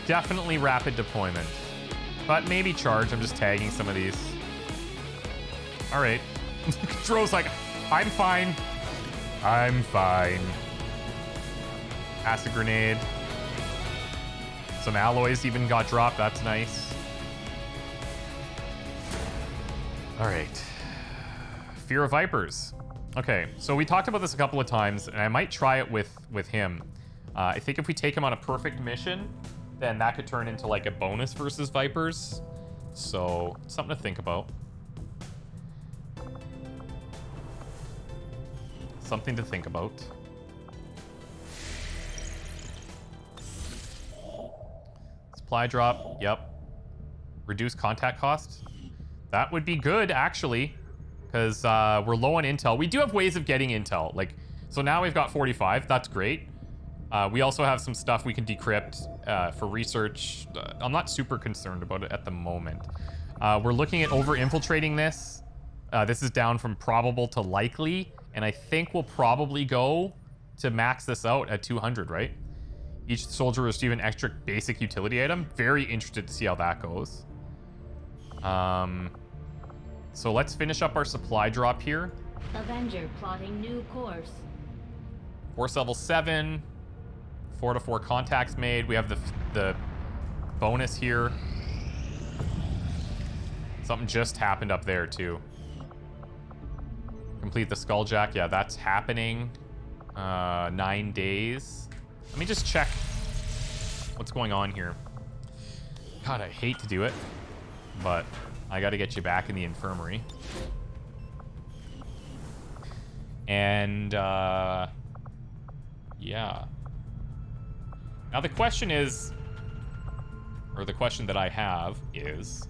Definitely rapid deployment. But maybe charge. I'm just tagging some of these. All right. Dro's like, I'm fine. I'm fine. Acid grenade. Some alloys even got dropped. That's nice. All right. Fear of Vipers. Okay, so we talked about this a couple of times, and I might try it with him. I think if we take him on a perfect mission, then that could turn into like a bonus versus Vipers. So, something to think about. Something to think about. Supply drop, yep. Reduce contact cost. That would be good, actually, because we're low on intel. We do have ways of getting intel. Like, so now we've got 45. That's great. We also have some stuff we can decrypt for research. I'm not super concerned about it at the moment. We're looking at over-infiltrating this. This is down from probable to likely, and I think we'll probably go to max this out at 200, right? Each soldier will receive an extra basic utility item. Very interested to see how that goes. So let's finish up our supply drop here. Avenger plotting new course. Force level 7. 4 to 4 contacts made. We have the bonus here. Something just happened up there too. Complete the Skulljack. Yeah, that's happening. 9 days. Let me just check what's going on here. God, I hate to do it, but I got to get you back in the infirmary. And, yeah. Now the question is, or the question that I have is,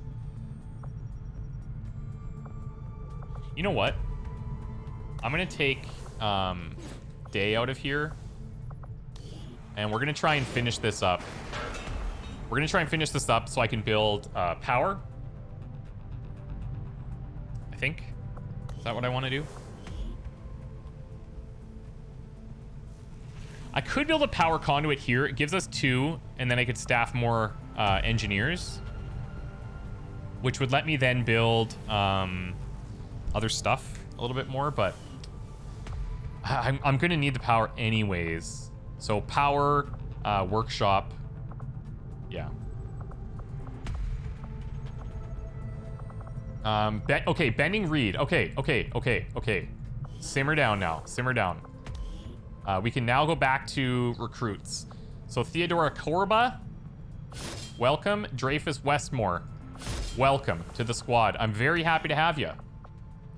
you know what? I'm going to take Day out of here, and we're going to try and finish this up. We're going to try and finish this up so I can build power. I think. Is that what I want to do? I could build a power conduit here. It gives us 2, and then I could staff more engineers, which would let me then build other stuff a little bit more, but I'm going to need the power anyways. So power, workshop, yeah. Okay, bending reed. Okay. Simmer down now. Simmer down. We can now go back to recruits. So Theodora Korba, welcome. Dreyfus Westmore, welcome to the squad. I'm very happy to have you.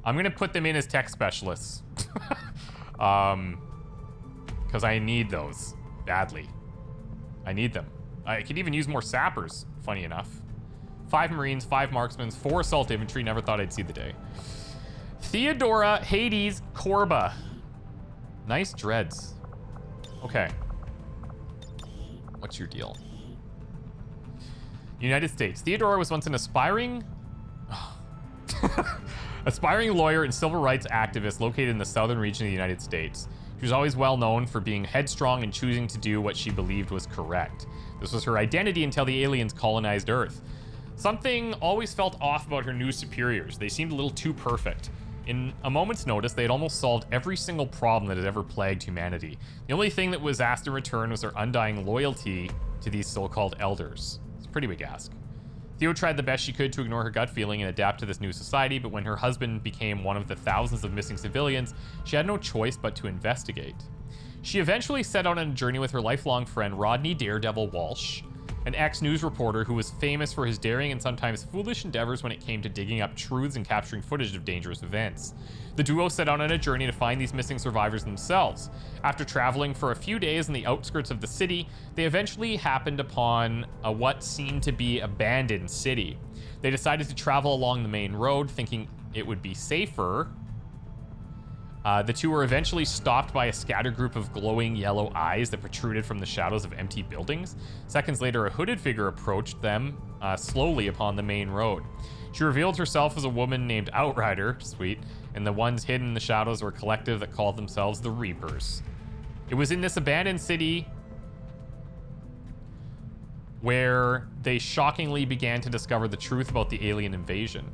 I'm gonna put them in as tech specialists. Because I need those badly. I need them. I could even use more sappers, funny enough. 5 Marines, 5 Marksmen, 4 Assault Infantry. Never thought I'd see the day. Theodora Hades Korba. Nice dreads. Okay. What's your deal? United States. Theodora was once an aspiring lawyer and civil rights activist located in the southern region of the United States. She was always well known for being headstrong and choosing to do what she believed was correct. This was her identity until the aliens colonized Earth. Something always felt off about her new superiors. They seemed a little too perfect. In a moment's notice, they had almost solved every single problem that had ever plagued humanity. The only thing that was asked in return was their undying loyalty to these so-called elders? It's a pretty big ask. Theo tried the best she could to ignore her gut feeling and adapt to this new society, but when her husband became one of the thousands of missing civilians, she had no choice but to investigate. She eventually set out on a journey with her lifelong friend Rodney Daredevil Walsh, an ex-news reporter who was famous for his daring and sometimes foolish endeavors when it came to digging up truths and capturing footage of dangerous events. The duo set out on a journey to find these missing survivors themselves. After traveling for a few days in the outskirts of the city, they eventually happened upon what seemed to be abandoned city. They decided to travel along the main road, thinking it would be safer. The two were eventually stopped by a scattered group of glowing yellow eyes that protruded from the shadows of empty buildings. Seconds later, a hooded figure approached them slowly upon the main road. She revealed herself as a woman named Outrider, sweet, and the ones hidden in the shadows were a collective that called themselves the Reapers. It was in this abandoned city where they shockingly began to discover the truth about the alien invasion.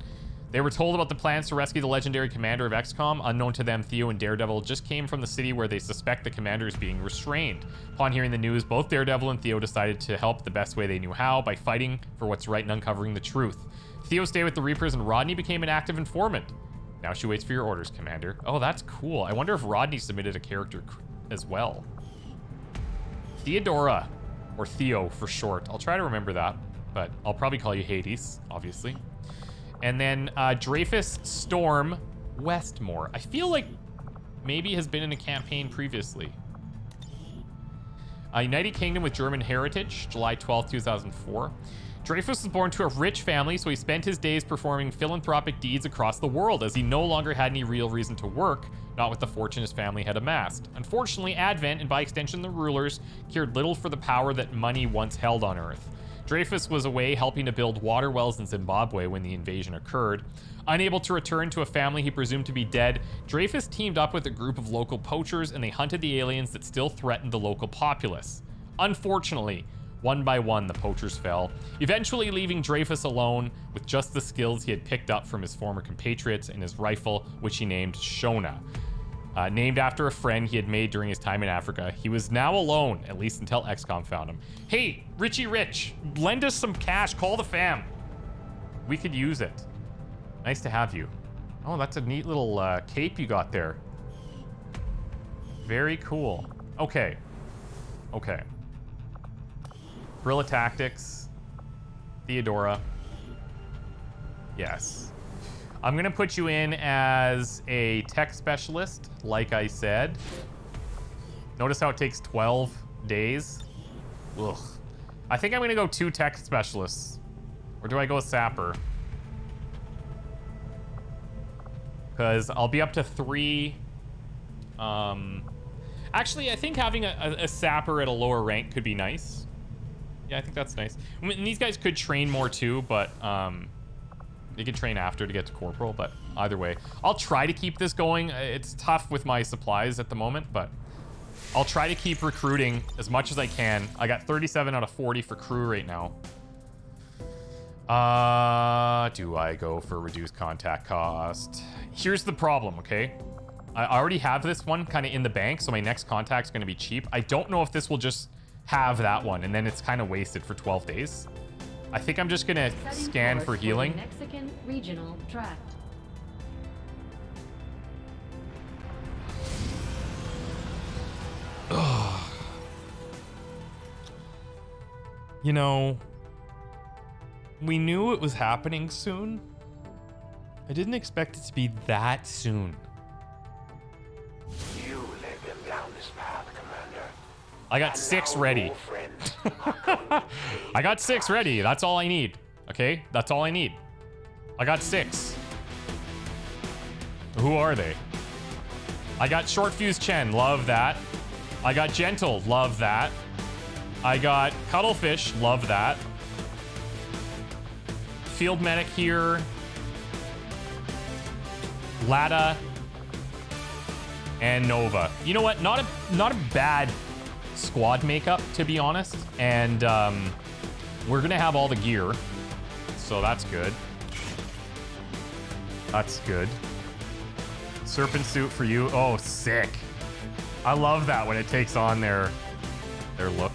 They were told about the plans to rescue the legendary commander of XCOM. Unknown to them, Theo and Daredevil just came from the city where they suspect the commander is being restrained. Upon hearing the news, both Daredevil and Theo decided to help the best way they knew how, by fighting for what's right and uncovering the truth. Theo stayed with the Reapers and Rodney became an active informant. Now she waits for your orders, Commander. Oh, that's cool. I wonder if Rodney submitted a character as well. Theodora, or Theo for short. I'll try to remember that, but I'll probably call you Hades, obviously. And then Dreyfus Storm Westmore. I feel like maybe has been in a campaign previously. United Kingdom with German heritage, July 12, 2004. Dreyfus was born to a rich family, so he spent his days performing philanthropic deeds across the world, as he no longer had any real reason to work, not with the fortune his family had amassed. Unfortunately, Advent, and by extension the rulers, cared little for the power that money once held on Earth. Dreyfus was away helping to build water wells in Zimbabwe when the invasion occurred. Unable to return to a family he presumed to be dead, Dreyfus teamed up with a group of local poachers and they hunted the aliens that still threatened the local populace. Unfortunately, one by one, the poachers fell, eventually leaving Dreyfus alone with just the skills he had picked up from his former compatriots and his rifle, which he named Shona. Named after a friend he had made during his time in Africa. He was now alone, at least until XCOM found him. Hey, Richie Rich, lend us some cash, call the fam. We could use it. Nice to have you. Oh, that's a neat little cape you got there. Very cool. Okay. Okay. Guerrilla Tactics. Theodora. Yes. I'm gonna put you in as a tech specialist, like I said. Notice how it takes 12 days. Ugh. I think I'm gonna go 2 tech specialists. Or do I go sapper? Because I'll be up to 3. Actually, I think having a sapper at a lower rank could be nice. Yeah, I think that's nice. I mean, these guys could train more too, but they could train after to get to corporal, but either way. I'll try to keep this going. It's tough with my supplies at the moment, but I'll try to keep recruiting as much as I can. I got 37 out of 40 for crew right now. Do I go for reduced contact cost? Here's the problem, okay? I already have this one kind of in the bank, so my next contact's going to be cheap. I don't know if this will just have that one, and then it's kind of wasted for 12 days. I think I'm just going to scan for healing. Mexican regional tract. You know, we knew it was happening soon. I didn't expect it to be that soon. You led them down this path, Commander. I got 6 ready. I got 6 ready. That's all I need. Okay? That's all I need. I got 6. Who are they? I got Short Fuse Chen. Love that. I got Gentle. Love that. I got Cuttlefish. Love that. Field Medic here. Lada. And Nova. You know what? Not a bad squad makeup, to be honest. And we're gonna have all the gear, so that's good. That's good. Serpent suit for you. Oh, sick. I love that when it takes on their look.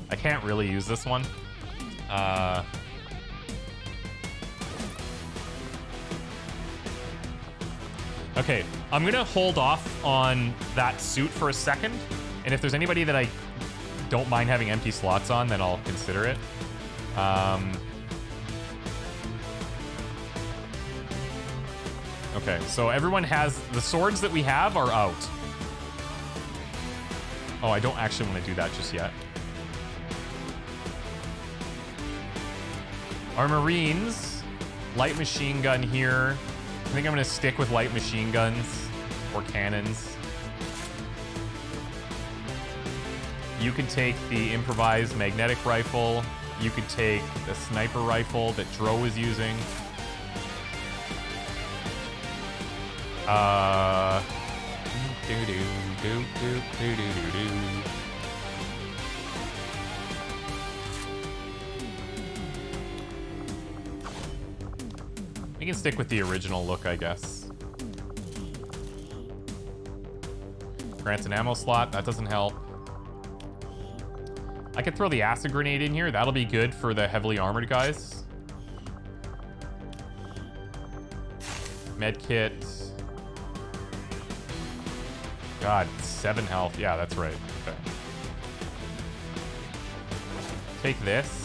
I can't really use this one. Okay, I'm gonna hold off on that suit for a second, and if there's anybody that I don't mind having empty slots on, then I'll consider it. Okay, so everyone has... The swords that we have are out. Oh, I don't actually want to do that just yet. Our Marines, light machine gun here. I think I'm going to stick with light machine guns or cannons. You can take the improvised magnetic rifle. You could take the sniper rifle that Dro is using. We can stick with the original look, I guess. Grants an ammo slot. That doesn't help. I could throw the acid grenade in here. That'll be good for the heavily armored guys. Med kit. God, 7 health. Yeah, that's right. Okay. Take this.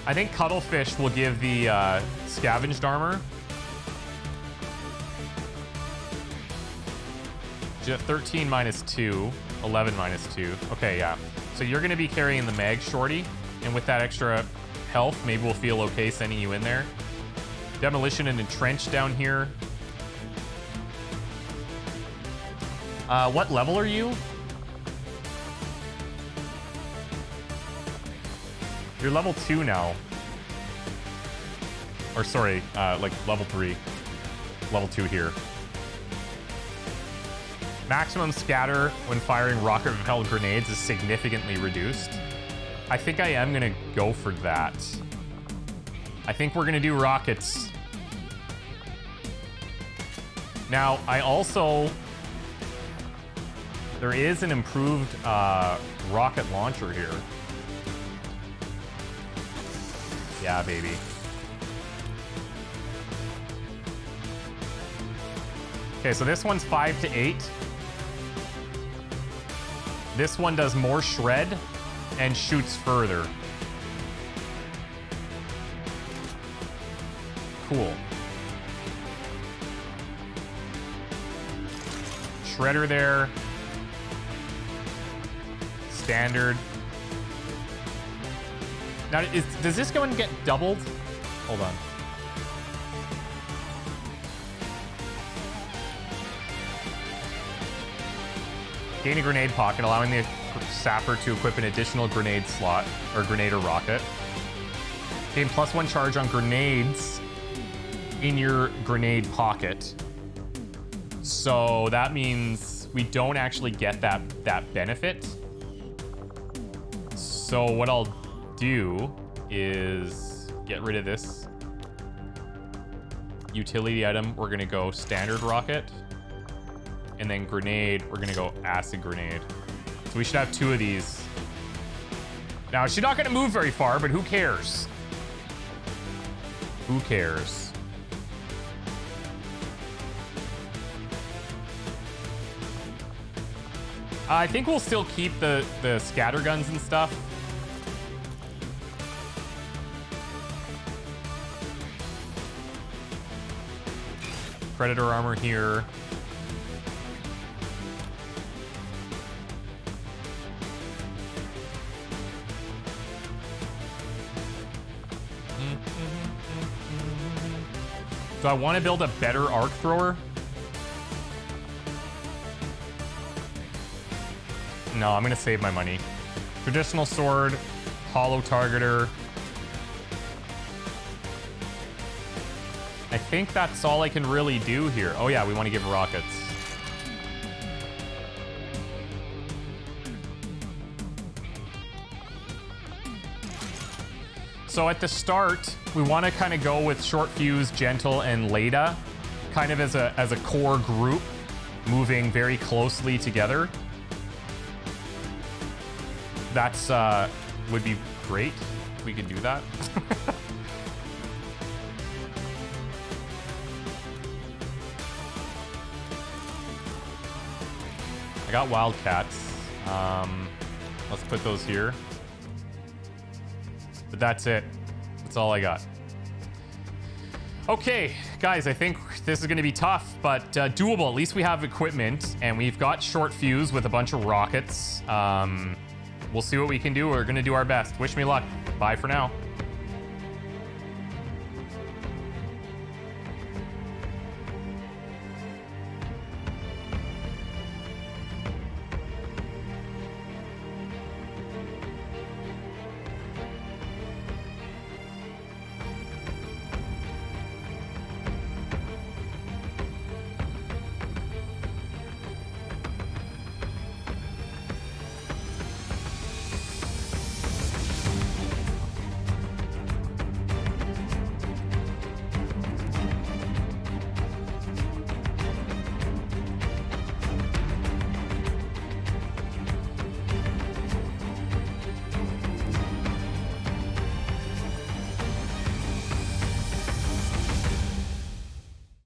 I think Cuttlefish will give the scavenged armor. 13 minus 2, 11 minus 2. Okay, yeah. So you're going to be carrying the mag shorty, and with that extra health, maybe we'll feel okay sending you in there. Demolition and entrench down here. What level are you? You're level 2 now. Or sorry, like level 3. Level 2 here. Maximum scatter when firing rocket-propelled grenades is significantly reduced. I think I am gonna go for that. I think we're gonna do rockets. Now, I also... There is an improved rocket launcher here. Yeah, baby. Okay, so this one's 5 to 8. This one does more shred and shoots further. Cool. Shredder there. Standard. Now, does this go and get doubled? Hold on. Gain a grenade pocket, allowing the sapper to equip an additional grenade slot, or grenade or rocket. Gain +1 charge on grenades in your grenade pocket. So that means we don't actually get that benefit. So what I'll do is get rid of this utility item. We're gonna go standard rocket. And then grenade, we're gonna go acid grenade. So we should have 2 of these. Now, she's not gonna move very far, but who cares? Who cares? I think we'll still keep the scatter guns and stuff. Predator armor here. Do I want to build a better arc thrower? No, I'm going to save my money. Traditional sword, hollow targeter. I think that's all I can really do here. Oh yeah, we want to give rockets. So at the start, we want to kind of go with Short Fuse, Gentle, and Leda, kind of as a core group, moving very closely together. That's would be great if we could do that. I got Wildcats. Let's put those here. But that's it. That's all I got. Okay, guys, I think this is going to be tough, but doable. At least we have equipment, and we've got Short Fuse with a bunch of rockets. We'll see what we can do. We're going to do our best. Wish me luck. Bye for now.